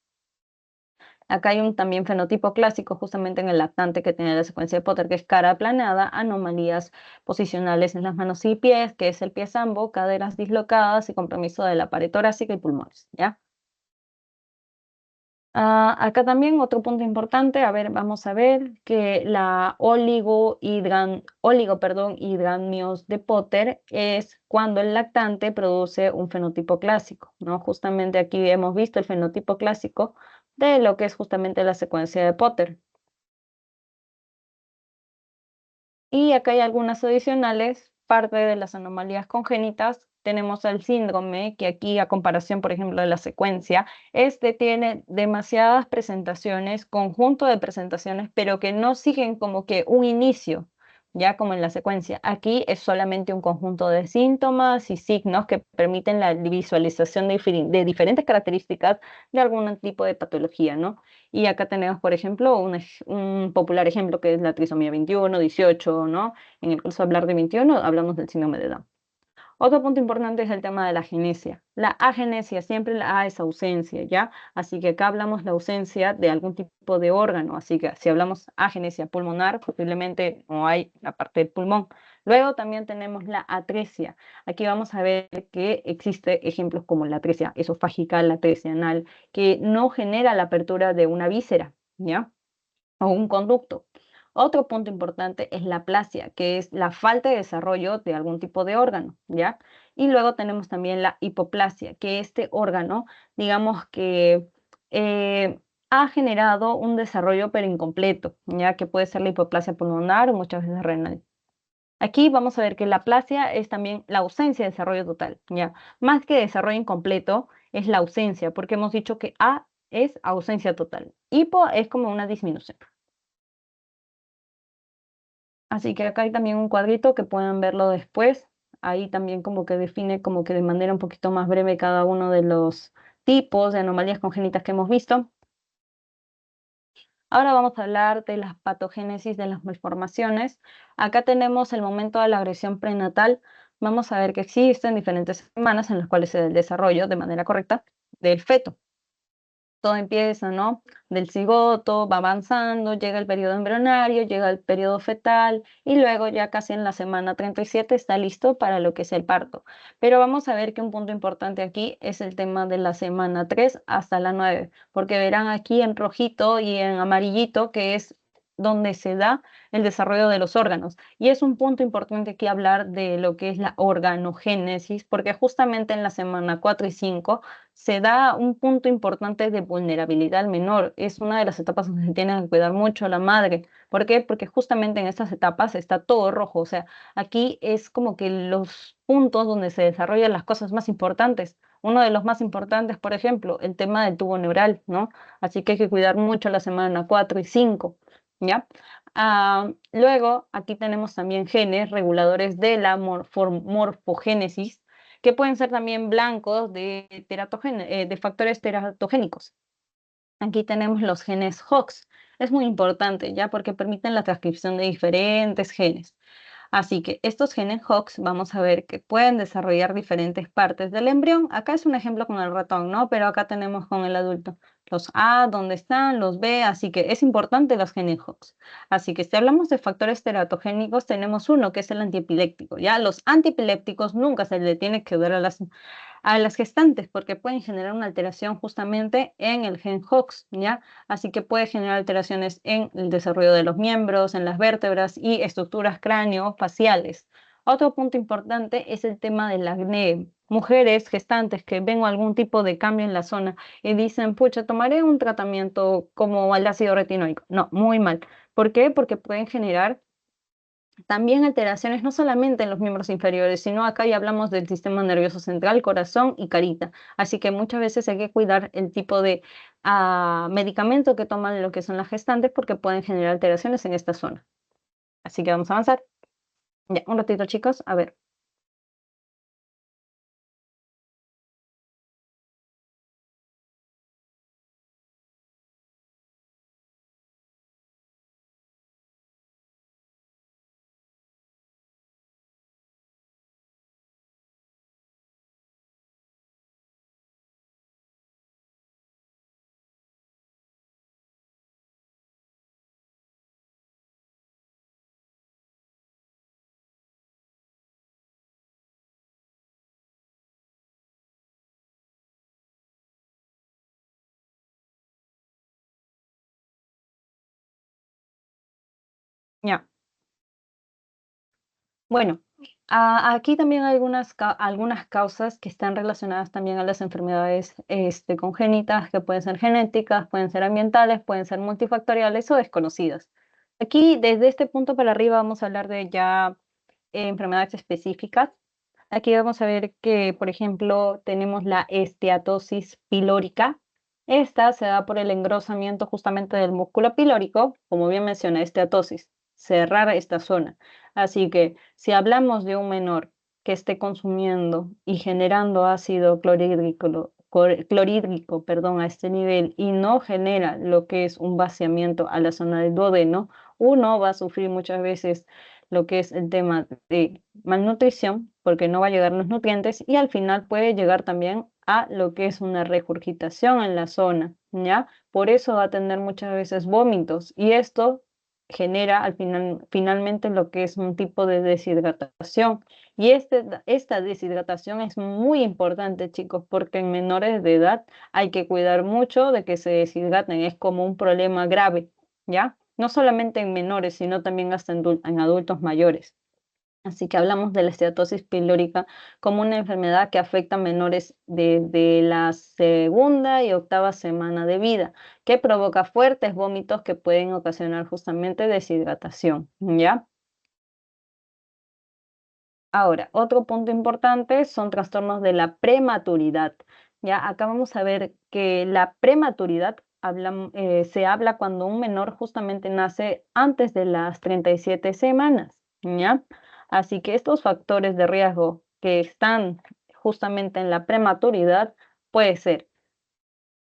Acá hay un también fenotipo clásico justamente en el lactante que tiene la secuencia de Potter, que es cara aplanada, anomalías posicionales en las manos y pies, que es el pie sambo, caderas dislocadas y compromiso de la pared torácica y pulmones, ¿ya? Acá también otro punto importante, a ver, vamos a ver que la hidranmios de Potter es cuando el lactante produce un fenotipo clásico, ¿no? Justamente aquí hemos visto el fenotipo clásico de lo que es justamente la secuencia de Potter. Y acá hay algunas adicionales, parte de las anomalías congénitas tenemos al síndrome, que aquí a comparación, por ejemplo, de la secuencia, este tiene demasiadas presentaciones, conjunto de presentaciones, pero que no siguen como que un inicio, ya como en la secuencia. Aquí es solamente un conjunto de síntomas y signos que permiten la visualización de diferentes características de algún tipo de patología, ¿no? Y acá tenemos, por ejemplo, un popular ejemplo que es la trisomía 21, 18, ¿no? En el caso de hablar de 21, hablamos del síndrome de Down. Otro punto importante es el tema de la agenesia. La agenesia, siempre la A es ausencia, ¿ya? Así que acá hablamos de ausencia de algún tipo de órgano. Así que si hablamos agenesia pulmonar, posiblemente no hay la parte del pulmón. Luego también tenemos la atresia. Aquí vamos a ver que existe ejemplos como la atresia esofágica, la atresia anal, que no genera la apertura de una víscera, ¿ya? O un conducto. Otro punto importante es la aplasia, que es la falta de desarrollo de algún tipo de órgano, ¿ya? Y luego tenemos también la hipoplasia, que este órgano, digamos que eh, ha generado un desarrollo pero incompleto, ya que puede ser la hipoplasia pulmonar o muchas veces renal. Aquí vamos a ver que la aplasia es también la ausencia de desarrollo total, ¿ya? Más que desarrollo incompleto, es la ausencia, porque hemos dicho que A es ausencia total. Hipo es como una disminución. Así que acá hay también un cuadrito que pueden verlo después. Ahí también como que define como que de manera un poquito más breve cada uno de los tipos de anomalías congénitas que hemos visto. Ahora vamos a hablar de las patogénesis de las malformaciones. Acá tenemos el momento de la agresión prenatal. Vamos a ver que existen diferentes semanas en las cuales se da el desarrollo de manera correcta del feto. Todo empieza, ¿no? Del cigoto, va avanzando, llega el periodo embrionario, llega el periodo fetal y luego ya casi en la semana 37 está listo para lo que es el parto. Pero vamos a ver que un punto importante aquí es el tema de la semana 3 hasta la 9, porque verán aquí en rojito y en amarillito que es donde se da el desarrollo de los órganos. Y es un punto importante aquí hablar de lo que es la organogénesis, porque justamente en la semana 4 y 5 se da un punto importante de vulnerabilidad al menor. Es una de las etapas donde se tiene que cuidar mucho a la madre. ¿Por qué? Porque justamente en estas etapas está todo rojo. O sea, aquí es como que los puntos donde se desarrollan las cosas más importantes. Uno de los más importantes, por ejemplo, el tema del tubo neural, ¿no? Así que hay que cuidar mucho la semana 4 y 5, ¿ya? Luego, aquí tenemos también genes reguladores de la morfogénesis, que pueden ser también blancos de factores teratogénicos. Aquí tenemos los genes HOX. Es muy importante, ¿ya? Porque permiten la transcripción de diferentes genes. Así que estos genes HOX vamos a ver que pueden desarrollar diferentes partes del embrión. Acá es un ejemplo con el ratón, ¿no? Pero acá tenemos con el adulto. Los A, ¿dónde están? Los B, así que es importante los genes HOX. Así que si hablamos de factores teratogénicos, tenemos uno que es el antiepiléptico, ¿ya? Los antiepilépticos nunca se le tiene que dar a las gestantes porque pueden generar una alteración justamente en el gen HOX, ¿ya? Así que puede generar alteraciones en el desarrollo de los miembros, en las vértebras y estructuras cráneo-faciales. Otro punto importante es el tema del acné. Mujeres gestantes que ven algún tipo de cambio en la zona y dicen, pucha, tomaré un tratamiento como el ácido retinoico. No, muy mal. ¿Por qué? Porque pueden generar también alteraciones no solamente en los miembros inferiores, sino acá ya hablamos del sistema nervioso central, corazón y carita. Así que muchas veces hay que cuidar el tipo de medicamento que toman lo que son las gestantes porque pueden generar alteraciones en esta zona. Así que vamos a avanzar. Ya, un ratito, chicos. A ver. Ya. Bueno, aquí también hay algunas causas que están relacionadas también a las enfermedades congénitas, que pueden ser genéticas, pueden ser ambientales, pueden ser multifactoriales o desconocidas. Aquí, desde este punto para arriba, vamos a hablar de ya enfermedades específicas. Aquí vamos a ver que, por ejemplo, tenemos la esteatosis pilórica. Esta se da por el engrosamiento justamente del músculo pilórico, como bien menciona, esteatosis, cerrar esta zona. Así que si hablamos de un menor que esté consumiendo y generando ácido clorhídrico, perdón, a este nivel y no genera lo que es un vaciamiento a la zona del duodeno, uno va a sufrir muchas veces lo que es el tema de malnutrición, porque no va a llegar los nutrientes y al final puede llegar también a lo que es una regurgitación en la zona, ¿ya? Por eso va a tener muchas veces vómitos y esto genera al final, finalmente lo que es un tipo de deshidratación. Y esta deshidratación es muy importante, chicos, porque en menores de edad hay que cuidar mucho de que se deshidraten, es como un problema grave, ¿ya? No solamente en menores, sino también hasta en adultos mayores. Así que hablamos de la esteatosis pilórica como una enfermedad que afecta a menores desde la segunda y octava semana de vida, que provoca fuertes vómitos que pueden ocasionar justamente deshidratación, ¿ya? Ahora, otro punto importante son trastornos de la prematuridad. Ya, acá vamos a ver que la prematuridad se habla cuando un menor justamente nace antes de las 37 semanas, ¿ya? Así que estos factores de riesgo que están justamente en la prematuridad puede ser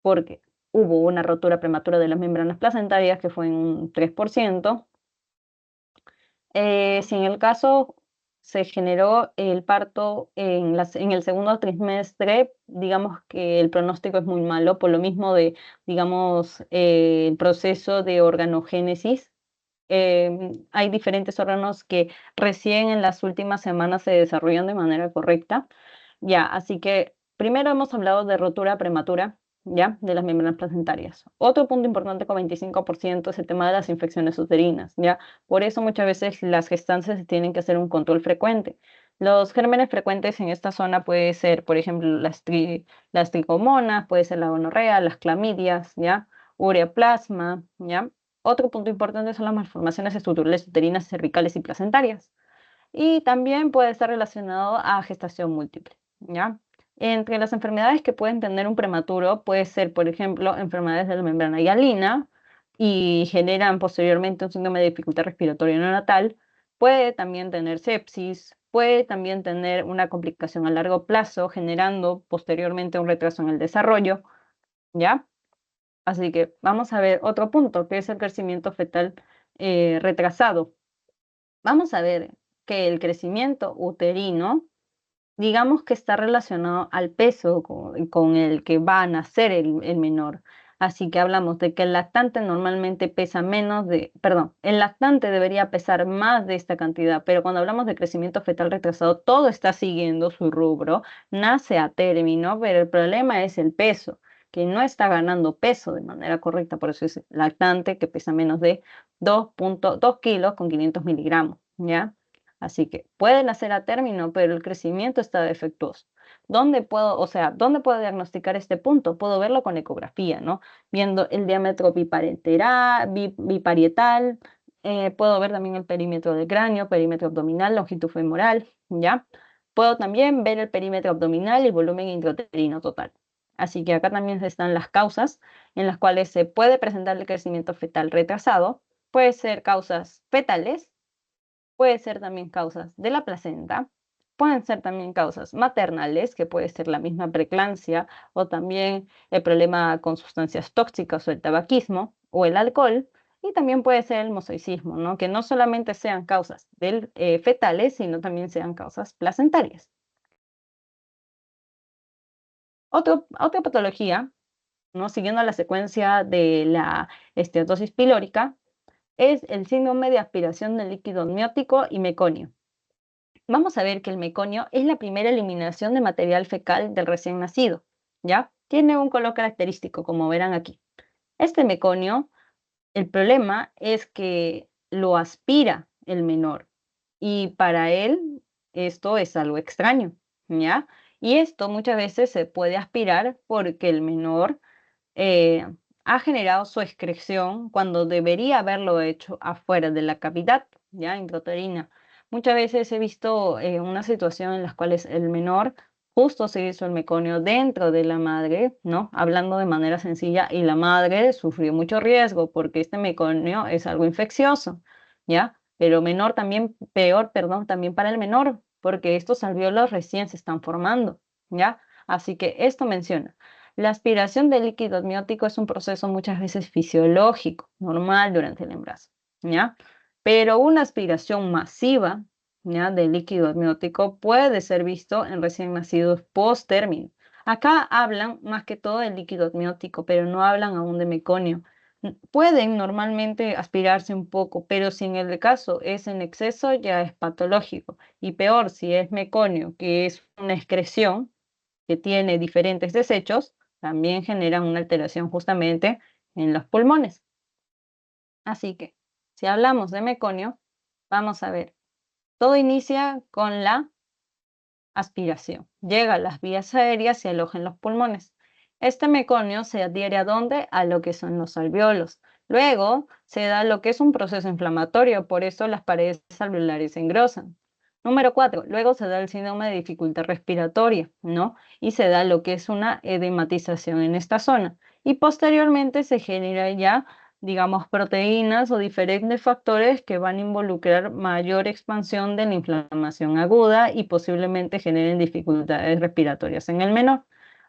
porque hubo una rotura prematura de las membranas placentarias que fue en un 3%. Si en el caso se generó el parto en el segundo trimestre, digamos que el pronóstico es muy malo, por lo mismo de, digamos, el proceso de organogénesis. Hay diferentes órganos que recién en las últimas semanas se desarrollan de manera correcta. Ya, así que primero hemos hablado de rotura prematura, ya, de las membranas placentarias. Otro punto importante con 25% es el tema de las infecciones uterinas, ya. Por eso muchas veces las gestantes se tienen que hacer un control frecuente. Los gérmenes frecuentes en esta zona puede ser, por ejemplo, las tricomonas, puede ser la gonorrea, las clamidias, ya, ureaplasma, ya. Otro punto importante son las malformaciones estructurales uterinas, cervicales y placentarias. Y también puede estar relacionado a gestación múltiple, ¿ya? Entre las enfermedades que pueden tener un prematuro puede ser, por ejemplo, enfermedades de la membrana hialina y generan posteriormente un síndrome de dificultad respiratoria neonatal. Puede también tener sepsis, puede también tener una complicación a largo plazo, generando posteriormente un retraso en el desarrollo, ¿ya? Así que vamos a ver otro punto, que es el crecimiento fetal retrasado. Vamos a ver que el crecimiento uterino, digamos que está relacionado al peso con el que va a nacer el menor. Así que hablamos de que el lactante normalmente pesa menos perdón, el lactante debería pesar más de esta cantidad, pero cuando hablamos de crecimiento fetal retrasado, todo está siguiendo su rubro, nace a término, pero el problema es el peso, que no está ganando peso de manera correcta, por eso es lactante que pesa menos de 2,2 kilos con 500 miligramos, ¿ya? Así que puede nacer a término, pero el crecimiento está defectuoso. ¿Dónde puedo diagnosticar este punto? Puedo verlo con ecografía, ¿no? Viendo el diámetro biparietal, puedo ver también el perímetro del cráneo, perímetro abdominal, longitud femoral, ¿ya? Puedo también ver el perímetro abdominal y volumen intrauterino total. Así que acá también están las causas en las cuales se puede presentar el crecimiento fetal retrasado. Puede ser causas fetales, puede ser también causas de la placenta, pueden ser también causas maternales, que puede ser la misma preeclampsia o también el problema con sustancias tóxicas o el tabaquismo o el alcohol, y también puede ser el mosaicismo, ¿no? Que no solamente sean causas fetales, sino también sean causas placentarias. Otra patología, ¿no? Siguiendo la secuencia de la esteatosis pilórica, es el síndrome de aspiración del líquido amniótico y meconio. Vamos a ver que el meconio es la primera eliminación de material fecal del recién nacido, ¿ya? Tiene un color característico, como verán aquí. Este meconio, el problema es que lo aspira el menor y para él esto es algo extraño, ¿ya? Y esto muchas veces se puede aspirar porque el menor eh, ha generado su excreción cuando debería haberlo hecho afuera de la cavidad, ¿ya? Intrauterina. Muchas veces he visto una situación en las cuales el menor justo se hizo el meconio dentro de la madre, ¿no? Hablando de manera sencilla, y la madre sufrió mucho riesgo porque este meconio es algo infeccioso, ¿ya? Pero menor también, peor, perdón, también para el menor, porque estos alvéolos recién se están formando, ¿ya? Así que esto menciona. La aspiración de líquido amniótico es un proceso muchas veces fisiológico, normal durante el embarazo, ¿ya? Pero una aspiración masiva, ¿ya?, de líquido amniótico puede ser visto en recién nacidos post término. Acá hablan más que todo del líquido amniótico, pero no hablan aún de meconio. Pueden normalmente aspirarse un poco, pero si en el caso es en exceso, ya es patológico. Y peor, si es meconio, que es una excreción que tiene diferentes desechos, también generan una alteración justamente en los pulmones. Así que, si hablamos de meconio, vamos a ver, todo inicia con la aspiración. Llega a las vías aéreas y aloja en los pulmones. Este meconio se adhiere a dónde? A lo que son los alvéolos. Luego se da lo que es un proceso inflamatorio, por eso las paredes alveolares se engrosan. Número 4, luego se da el síndrome de dificultad respiratoria, ¿no? Y se da lo que es una edematización en esta zona. Y posteriormente se genera ya, digamos, proteínas o diferentes factores que van a involucrar mayor expansión de la inflamación aguda y posiblemente generen dificultades respiratorias en el menor.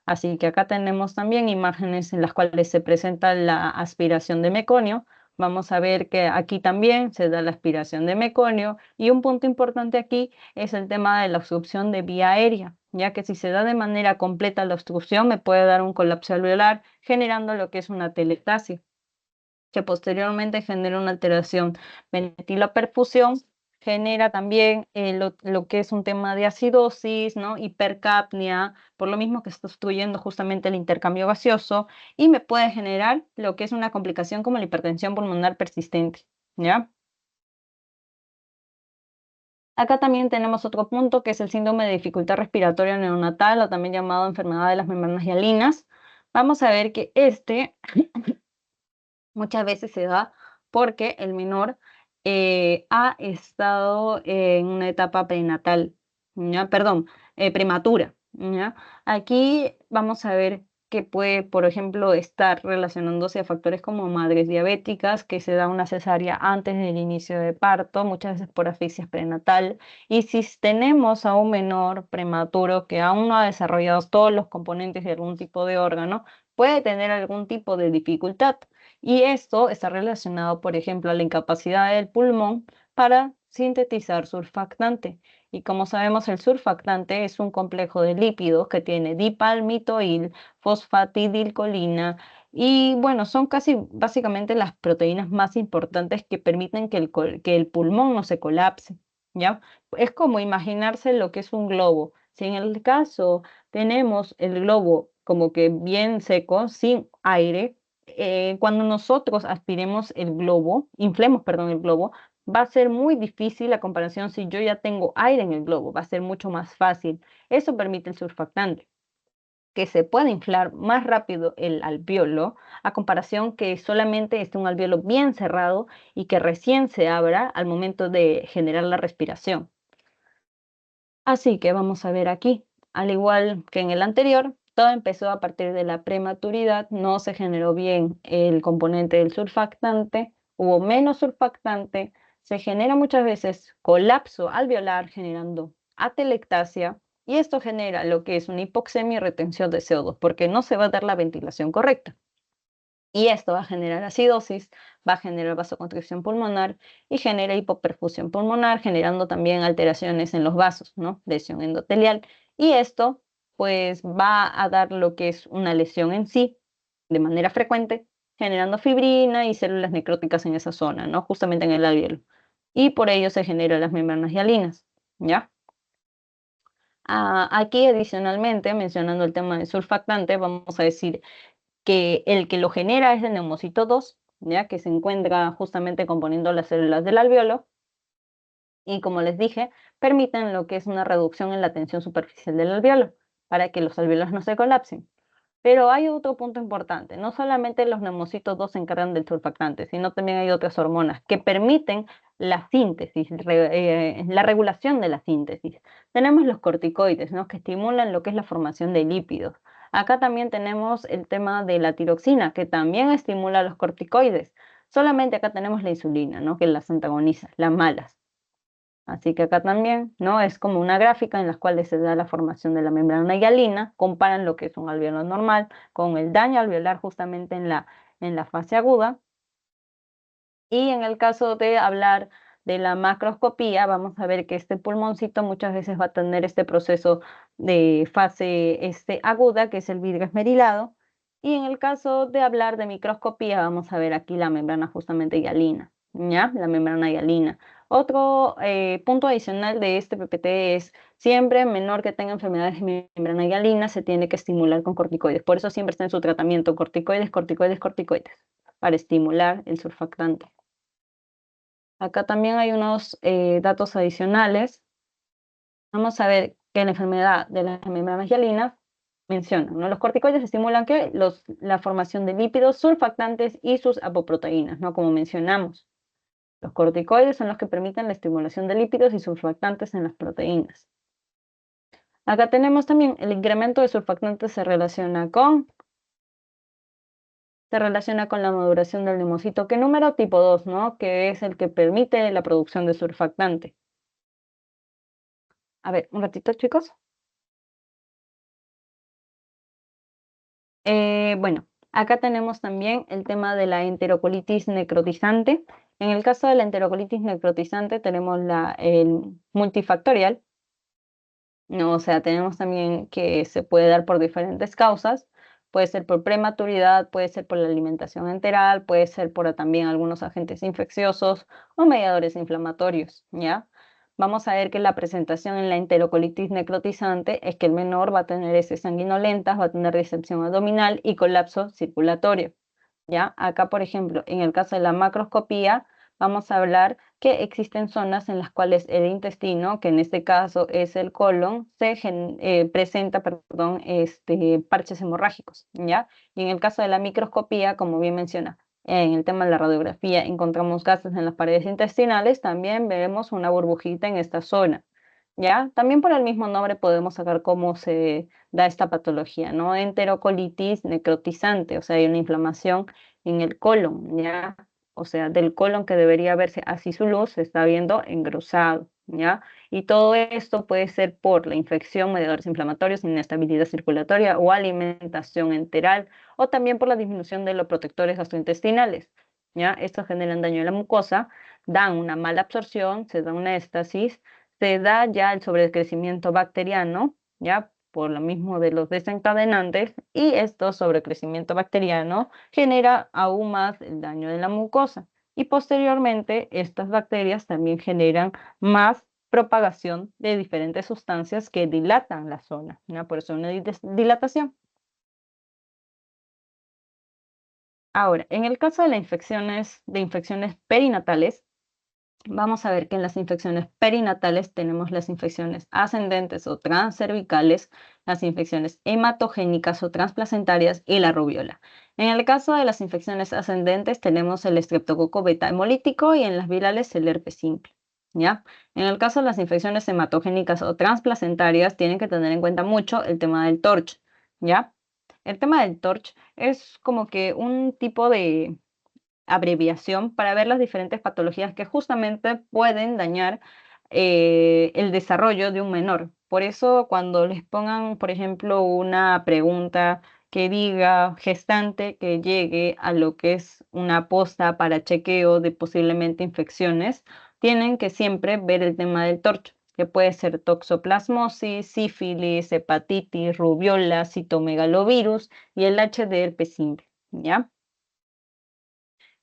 Así que acá tenemos también imágenes en las cuales se presenta la aspiración de meconio. Vamos a ver que aquí también se da la aspiración de meconio y un punto importante aquí es el tema de la obstrucción de vía aérea, ya que si se da de manera completa la obstrucción me puede dar un colapso alveolar generando lo que es una atelectasia, que posteriormente genera una alteración ventiloperfusión, genera también lo que es un tema de acidosis, ¿no? Hipercapnia, por lo mismo que está obstruyendo justamente el intercambio gaseoso y me puede generar lo que es una complicación como la hipertensión pulmonar persistente, ¿ya? Acá también tenemos otro punto que es el síndrome de dificultad respiratoria neonatal o también llamado enfermedad de las membranas hialinas. Vamos a ver que este muchas veces se da porque el menor ha estado en una etapa prenatal, ¿ya? Perdón, prematura, ¿ya? Aquí vamos a ver que puede, por ejemplo, estar relacionándose a factores como madres diabéticas, que se da una cesárea antes del inicio de parto, muchas veces por asfixia prenatal. Y si tenemos a un menor prematuro que aún no ha desarrollado todos los componentes de algún tipo de órgano, puede tener algún tipo de dificultad. Y esto está relacionado, por ejemplo, a la incapacidad del pulmón para sintetizar surfactante. Y como sabemos, el surfactante es un complejo de lípidos que tiene dipalmitoil, fosfatidilcolina y bueno, son casi básicamente las proteínas más importantes que permiten que que el pulmón no se colapse, ¿ya? Es como imaginarse lo que es un globo. Si en el caso tenemos el globo como que bien seco, sin aire, cuando nosotros aspiremos el globo, inflemos, perdón, el globo, va a ser muy difícil la comparación si yo ya tengo aire en el globo, va a ser mucho más fácil. Eso permite el surfactante, que se puede inflar más rápido el alvéolo a comparación que solamente esté un alvéolo bien cerrado y que recién se abra al momento de generar la respiración. Así que vamos a ver aquí, al igual que en el anterior, todo empezó a partir de la prematuridad, no se generó bien el componente del surfactante, hubo menos surfactante, se genera muchas veces colapso alveolar generando atelectasia y esto genera lo que es una hipoxemia y retención de CO2 porque no se va a dar la ventilación correcta. Y esto va a generar acidosis, va a generar vasoconstricción pulmonar y genera hipoperfusión pulmonar, generando también alteraciones en los vasos, ¿no? Lesión endotelial. Y esto, pues, va a dar lo que es una lesión en sí, de manera frecuente, generando fibrina y células necróticas en esa zona, ¿no? Justamente en el alvéolo. Y por ello se generan las membranas hialinas, ¿ya? Aquí, adicionalmente, mencionando el tema del surfactante, vamos a decir que el que lo genera es el neumocito 2, ¿ya? Que se encuentra justamente componiendo las células del alvéolo y como les dije, permiten lo que es una reducción en la tensión superficial del alvéolo para que los alvéolos no se colapsen. Pero hay otro punto importante, no solamente los neumocitos 2 se encargan del surfactante, sino también hay otras hormonas que permiten la síntesis, la regulación de la síntesis. Tenemos los corticoides, ¿no? Que estimulan lo que es la formación de lípidos. Acá también tenemos el tema de la tiroxina, que también estimula los corticoides. Solamente acá tenemos la insulina, ¿no? Que las antagoniza, las malas. Así que acá también, ¿no? Es como una gráfica en la cual se da la formación de la membrana hialina, comparan lo que es un alveolo normal con el daño alveolar justamente en la fase aguda. Y en el caso de hablar de la macroscopía, vamos a ver que este pulmoncito muchas veces va a tener este proceso de fase aguda, que es el vidrio esmerilado. Y en el caso de hablar de microscopía, vamos a ver aquí la membrana justamente hialina, ¿ya? La membrana hialina. Otro punto adicional de este PPT es siempre menor que tenga enfermedades de membrana hialina, se tiene que estimular con corticoides. Por eso siempre está en su tratamiento corticoides, corticoides, corticoides, para estimular el surfactante. Acá también hay unos datos adicionales. Vamos a ver que la enfermedad de las membranas hialinas menciona, ¿no? Los corticoides estimulan que la formación de lípidos, surfactantes y sus apoproteínas, ¿no? Como mencionamos, los corticoides son los que permiten la estimulación de lípidos y surfactantes en las proteínas. Acá tenemos también el incremento de surfactantes se relaciona con la maduración del neumocito, que número tipo 2, ¿no? Que es el que permite la producción de surfactante. A ver, un ratito, chicos. Bueno, acá tenemos también el tema de la enterocolitis necrotizante. En el caso de la enterocolitis necrotizante tenemos el multifactorial, ¿no? O sea, tenemos también que se puede dar por diferentes causas. Puede ser por prematuridad, puede ser por la alimentación enteral, puede ser por también algunos agentes infecciosos o mediadores inflamatorios, ¿ya? Vamos a ver que la presentación en la enterocolitis necrotizante es que el menor va a tener heces sanguinolentas, va a tener disección abdominal y colapso circulatorio, ¿ya? Acá, por ejemplo, en el caso de la macroscopía, vamos a hablar que existen zonas en las cuales el intestino, que en este caso es el colon, presenta, perdón, parches hemorrágicos, ¿ya? Y en el caso de la microscopía, como bien menciona, en el tema de la radiografía encontramos gases en las paredes intestinales, también vemos una burbujita en esta zona, ¿ya? También por el mismo nombre podemos sacar cómo se da esta patología, ¿no? Enterocolitis necrotizante, o sea, hay una inflamación en el colon, ¿ya? O sea, del colon que debería verse así su luz, se está viendo engrosado, ¿ya? Y todo esto puede ser por la infección, mediadores inflamatorios, inestabilidad circulatoria o alimentación enteral, o también por la disminución de los protectores gastrointestinales, ¿ya? Estos generan daño a la mucosa, dan una mala absorción, se da una éstasis, se da ya el sobrecrecimiento bacteriano, ¿ya? Por lo mismo de los desencadenantes, y esto sobrecrecimiento bacteriano genera aún más el daño de la mucosa. Y posteriormente, estas bacterias también generan más propagación de diferentes sustancias que dilatan la zona, ¿no? Por eso una dilatación. Ahora, en el caso de las infecciones perinatales, vamos a ver que en las infecciones perinatales tenemos las infecciones ascendentes o transcervicales, las infecciones hematogénicas o transplacentarias y la rubiola. En el caso de las infecciones ascendentes tenemos el estreptococo beta hemolítico y en las virales el herpes simple, ¿ya? En el caso de las infecciones hematogénicas o transplacentarias tienen que tener en cuenta mucho el tema del TORCH, ¿ya? El tema del TORCH es como que un tipo de abreviación para ver las diferentes patologías que justamente pueden dañar el desarrollo de un menor. Por eso cuando les pongan, por ejemplo, una pregunta que diga gestante que llegue a lo que es una posta para chequeo de posiblemente infecciones, tienen que siempre ver el tema del torcho, que puede ser toxoplasmosis, sífilis, hepatitis, rubiola, citomegalovirus y el H de herpes simple, ¿ya?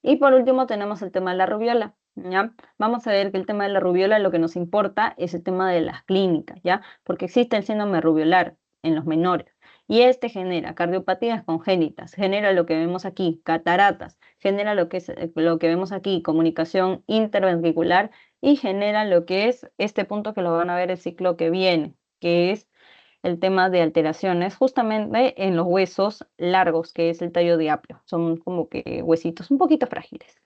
Y por último tenemos el tema de la rubiola, ¿ya? Vamos a ver que el tema de la rubiola lo que nos importa es el tema de las clínicas, ¿ya? Porque existe el síndrome rubiolar en los menores y este genera cardiopatías congénitas, genera lo que vemos aquí, cataratas, genera lo que vemos aquí, comunicación interventricular y genera lo que es este punto que lo van a ver el ciclo que viene, que es el tema de alteraciones justamente en los huesos largos, que es el tallo de apio. Son como que huesitos un poquito frágiles.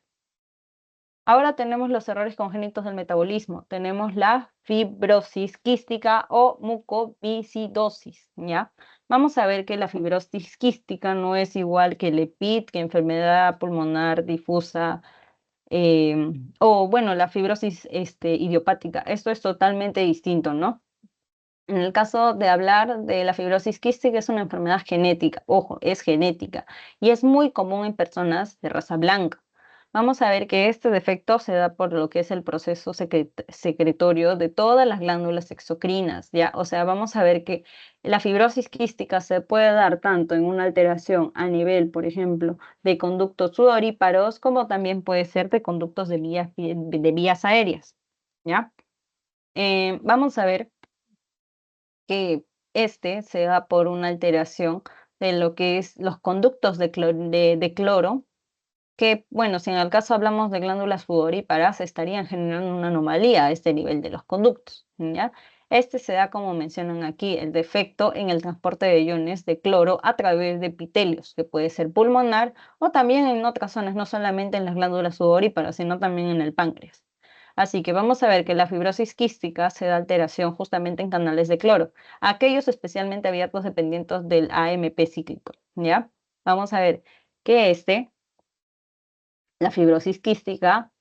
Ahora tenemos los errores congénitos del metabolismo. Tenemos la fibrosis quística o mucoviscidosis, ¿ya? Vamos a ver que la fibrosis quística no es igual que el EPID, que enfermedad pulmonar difusa, o bueno, la fibrosis idiopática. Esto es totalmente distinto, ¿no? En el caso de hablar de la fibrosis quística, es una enfermedad genética, ojo, es genética y es muy común en personas de raza blanca. Vamos a ver que este defecto se da por lo que es el proceso secretorio de todas las glándulas exocrinas, ¿ya? O sea, vamos a ver que la fibrosis quística se puede dar tanto en una alteración a nivel, por ejemplo, de conductos sudoríparos, como también puede ser de conductos de vías aéreas, ¿ya? Vamos a ver que este se da por una alteración de lo que es los conductos de cloro, que, bueno, si en el caso hablamos de glándulas sudoríparas, estarían generando una anomalía a este nivel de los conductos, ¿ya? Este se da, como mencionan aquí, el defecto en el transporte de iones de cloro a través de epitelios, que puede ser pulmonar o también en otras zonas, no solamente en las glándulas sudoríparas, sino también en el páncreas. Así que vamos a ver que la fibrosis quística se da alteración justamente en canales de cloro, aquellos especialmente abiertos dependientes del AMP cíclico, ¿ya? Vamos a ver que la fibrosis quística,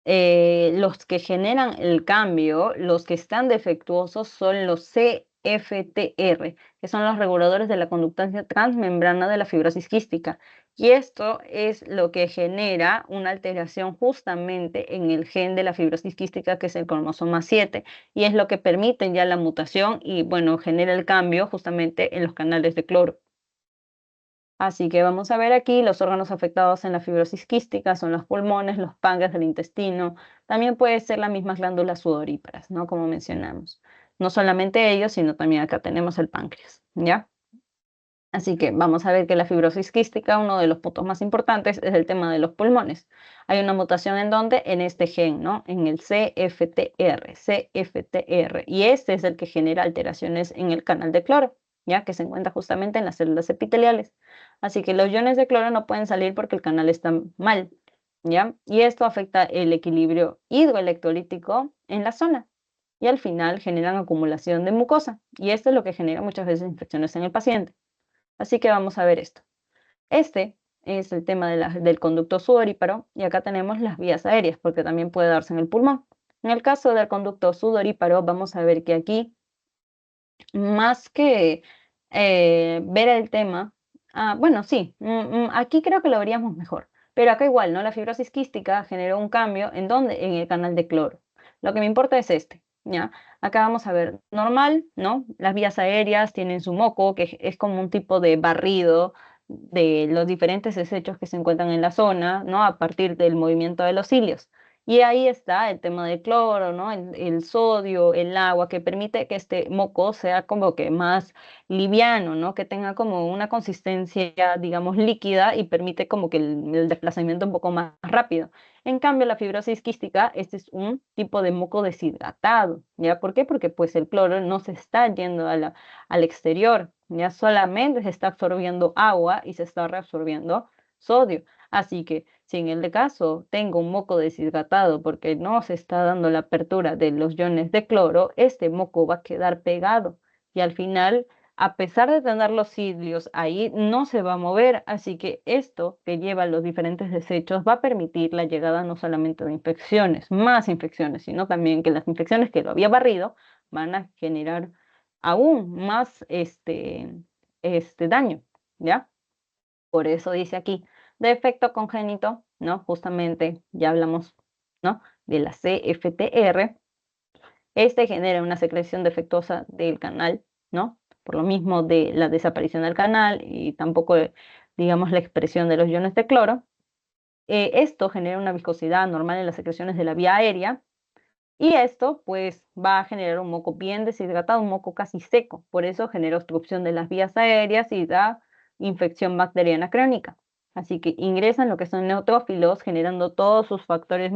los que generan el cambio, los que están defectuosos son los CFTR, que son los reguladores de la conductancia transmembrana de la fibrosis quística. Y esto es lo que genera una alteración justamente en el gen de la fibrosis quística, que es el cromosoma 7, y es lo que permite ya la mutación y, bueno, genera el cambio justamente en los canales de cloro. Así que vamos a ver aquí los órganos afectados en la fibrosis quística, son los pulmones, los páncreas, el intestino, también puede ser las mismas glándulas sudoríparas, ¿no? Como mencionamos. No solamente ellos, sino también acá tenemos el páncreas, ¿ya? Así que vamos a ver que la fibrosis quística, uno de los puntos más importantes es el tema de los pulmones. Hay una mutación en donde, en este gen, ¿no? En el CFTR, y este es el que genera alteraciones en el canal de cloro, ¿ya? Que se encuentra justamente en las células epiteliales. Así que los iones de cloro no pueden salir porque el canal está mal, ¿ya? Y esto afecta el equilibrio hidroelectrolítico en la zona. Y al final generan acumulación de mucosa. Y esto es lo que genera muchas veces infecciones en el paciente. Así que vamos a ver esto. Este es el tema del conducto sudoríparo y acá tenemos las vías aéreas porque también puede darse en el pulmón. En el caso del conducto sudoríparo vamos a ver que aquí, más que ver el tema, bueno, sí, aquí creo que lo veríamos mejor, pero acá igual, ¿no? La fibrosis quística generó un cambio en donde, en el canal de cloro. Lo que me importa es este, ¿ya? Acá vamos a ver normal, ¿no? Las vías aéreas tienen su moco, que es como un tipo de barrido de los diferentes desechos que se encuentran en la zona, ¿no? A partir del movimiento de los cilios. Y ahí está el tema del cloro, ¿no? El sodio, el agua, que permite que este moco sea como que más liviano, ¿no? Que tenga como una consistencia, digamos, líquida y permite como que el desplazamiento un poco más rápido. En cambio, la fibrosis quística, este es un tipo de moco deshidratado, ¿ya? ¿Por qué? Porque pues el cloro no se está yendo al exterior, ya solamente se está absorbiendo agua y se está reabsorbiendo sodio. Así que si en el caso tengo un moco deshidratado porque no se está dando la apertura de los iones de cloro, este moco va a quedar pegado y al final, a pesar de tener los cilios ahí, no se va a mover. Así que esto que lleva los diferentes desechos va a permitir la llegada no solamente de infecciones, más infecciones, sino también que las infecciones que lo había barrido van a generar aún más este daño, ¿ya? Por eso dice aquí, defecto congénito, ¿no? Justamente ya hablamos, ¿no? De la CFTR. Este genera una secreción defectuosa del canal, ¿no? Por lo mismo de la desaparición del canal y tampoco, digamos, la expresión de los iones de cloro. Esto genera una viscosidad normal en las secreciones de la vía aérea y esto pues va a generar un moco bien deshidratado, un moco casi seco. Por eso genera obstrucción de las vías aéreas y da infección bacteriana crónica. Así que ingresan lo que son neutrófilos generando todos sus factores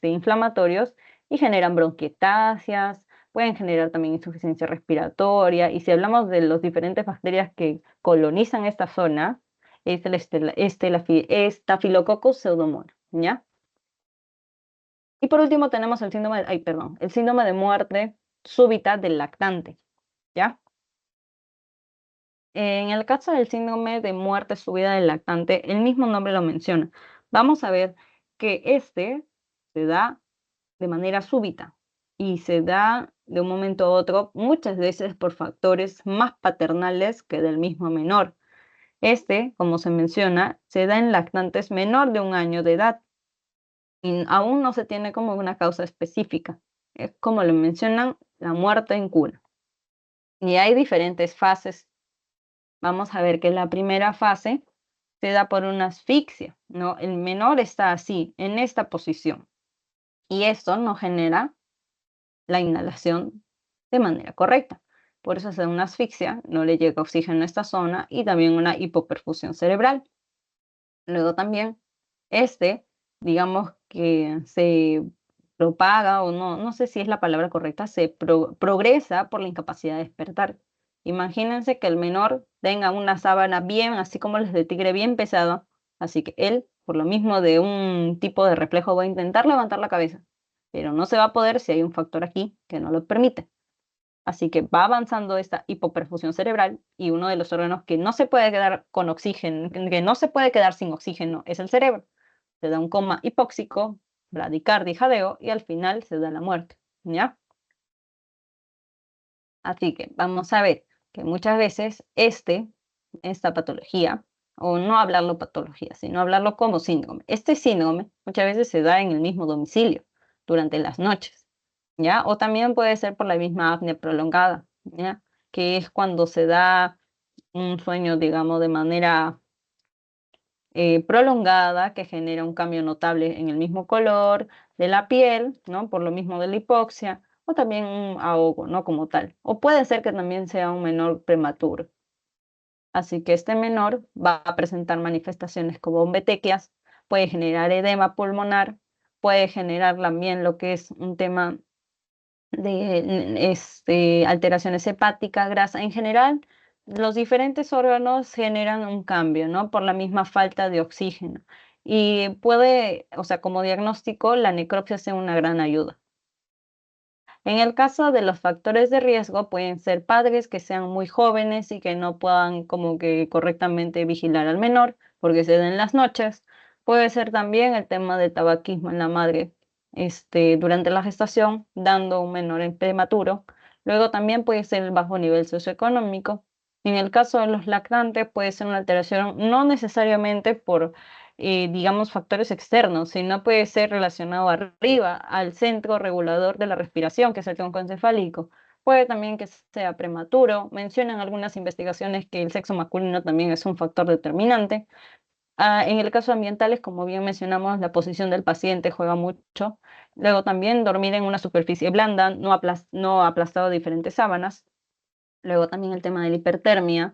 inflamatorios y generan bronquiectasias, pueden generar también insuficiencia respiratoria. Y si hablamos de las diferentes bacterias que colonizan esta zona, es el Staphylococcus pseudomonas, ¿ya? Y por último tenemos el síndrome, el síndrome de muerte súbita del lactante, ¿ya? En el caso del síndrome de muerte súbita del lactante, el mismo nombre lo menciona. Vamos a ver que este se da de manera súbita y se da de un momento a otro, muchas veces por factores más paternales que del mismo menor. Este, como se menciona, se da en lactantes menor de 1 año de edad y aún no se tiene como una causa específica. Es como le mencionan, la muerte en cuna. Y hay diferentes fases. Vamos a ver que la primera fase se da por una asfixia, ¿no? El menor está así, en esta posición, y esto no genera la inhalación de manera correcta. Por eso se da una asfixia, no le llega oxígeno a esta zona y también una hipoperfusión cerebral. Luego también digamos que se propaga o no, no sé si es la palabra correcta, se progresa por la incapacidad de despertar. Imagínense que el menor tenga una sábana bien, así como las de tigre, bien pesada, así que él, por lo mismo de un tipo de reflejo, va a intentar levantar la cabeza, pero no se va a poder si hay un factor aquí que no lo permite. Así que va avanzando esta hipoperfusión cerebral y uno de los órganos que no se puede quedar con oxígeno, que no se puede quedar sin oxígeno es el cerebro. Se da un coma hipóxico, bradicardia y jadeo y al final se da la muerte, ¿ya? Así que vamos a ver que muchas veces esta patología, o no hablarlo patología, sino hablarlo como síndrome. Este síndrome muchas veces se da en el mismo domicilio durante las noches, ¿ya? O también puede ser por la misma apnea prolongada, ¿ya? Que es cuando se da un sueño, digamos, de manera prolongada que genera un cambio notable en el mismo color de la piel, ¿no? Por lo mismo de la hipoxia, o también un ahogo, ¿no? Como tal. O puede ser que también sea un menor prematuro. Así que este menor va a presentar manifestaciones como petequias, puede generar edema pulmonar, puede generar también lo que es un tema de alteraciones hepáticas, grasa. En general, los diferentes órganos generan un cambio, ¿no? Por la misma falta de oxígeno. Y puede, o sea, como diagnóstico, la necropsia sea una gran ayuda. En el caso de los factores de riesgo, pueden ser padres que sean muy jóvenes y que no puedan como que correctamente vigilar al menor porque se da en las noches. Puede ser también el tema del tabaquismo en la madre, durante la gestación, dando un menor en prematuro. Luego también puede ser el bajo nivel socioeconómico. En el caso de los lactantes puede ser una alteración no necesariamente por digamos, factores externos, sino puede ser relacionado arriba al centro regulador de la respiración, que es el tronco encefálico. Puede también que sea prematuro. Mencionan algunas investigaciones que el sexo masculino también es un factor determinante. En el caso ambientales, como bien mencionamos, la posición del paciente juega mucho. Luego también dormir en una superficie blanda, no aplastado de diferentes sábanas. Luego también el tema de la hipertermia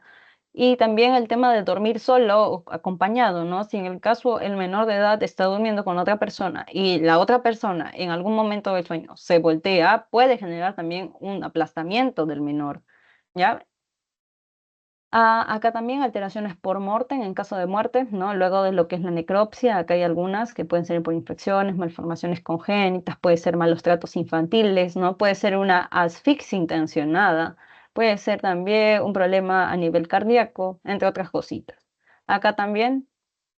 y también el tema de dormir solo o acompañado, ¿no? Si en el caso el menor de edad está durmiendo con otra persona y la otra persona en algún momento del sueño se voltea, puede generar también un aplastamiento del menor, ¿ya? Acá también alteraciones por mortem en caso de muerte, ¿no? Luego de lo que es la necropsia, acá hay algunas que pueden ser por infecciones, malformaciones congénitas, puede ser malos tratos infantiles, ¿no? Puede ser una asfixia intencionada, puede ser también un problema a nivel cardíaco, entre otras cositas. Acá también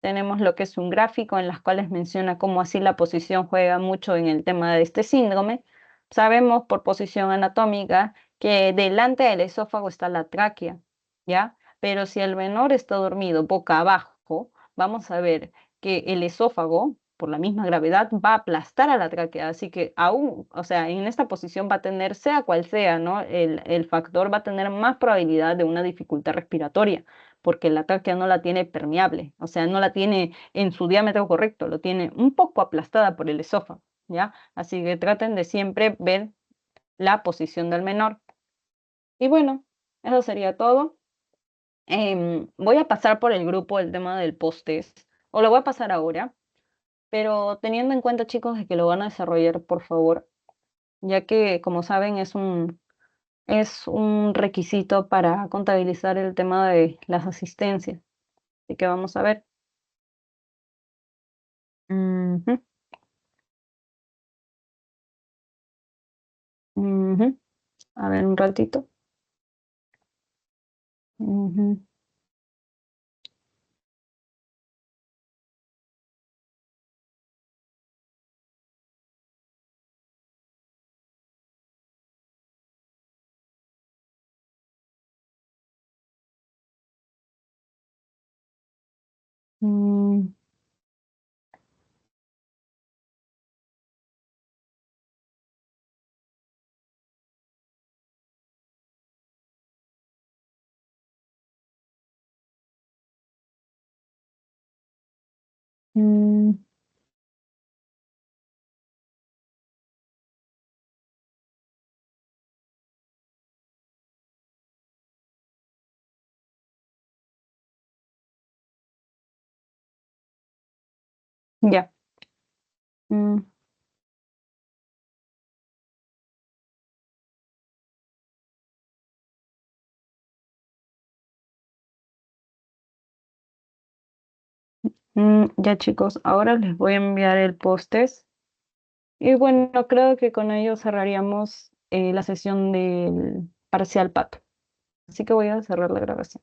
tenemos lo que es un gráfico en las cuales menciona cómo así la posición juega mucho en el tema de este síndrome. Sabemos por posición anatómica que delante del esófago está la tráquea, ¿ya? Pero si el menor está dormido boca abajo, vamos a ver que el esófago, por la misma gravedad, va a aplastar a la tráquea, así que aún, o sea, en esta posición va a tener, sea cual sea, ¿no? El factor va a tener más probabilidad de una dificultad respiratoria, porque la tráquea no la tiene permeable, o sea, no la tiene en su diámetro correcto, lo tiene un poco aplastada por el esófago, ¿ya? Así que traten de siempre ver la posición del menor. Y bueno, eso sería todo. Voy a pasar por el grupo el tema del post-test, o lo voy a pasar ahora, pero teniendo en cuenta, chicos, de que lo van a desarrollar, por favor, ya que, como saben, es un requisito para contabilizar el tema de las asistencias. Así que vamos a ver. Ujú, ujú. A ver, un ratito. Ujú, mm, mm, ya. mm, ya chicos, ahora les voy a enviar el post-test. Y bueno, creo que con ello cerraríamos la sesión del parcial pato. Así que voy a cerrar la grabación.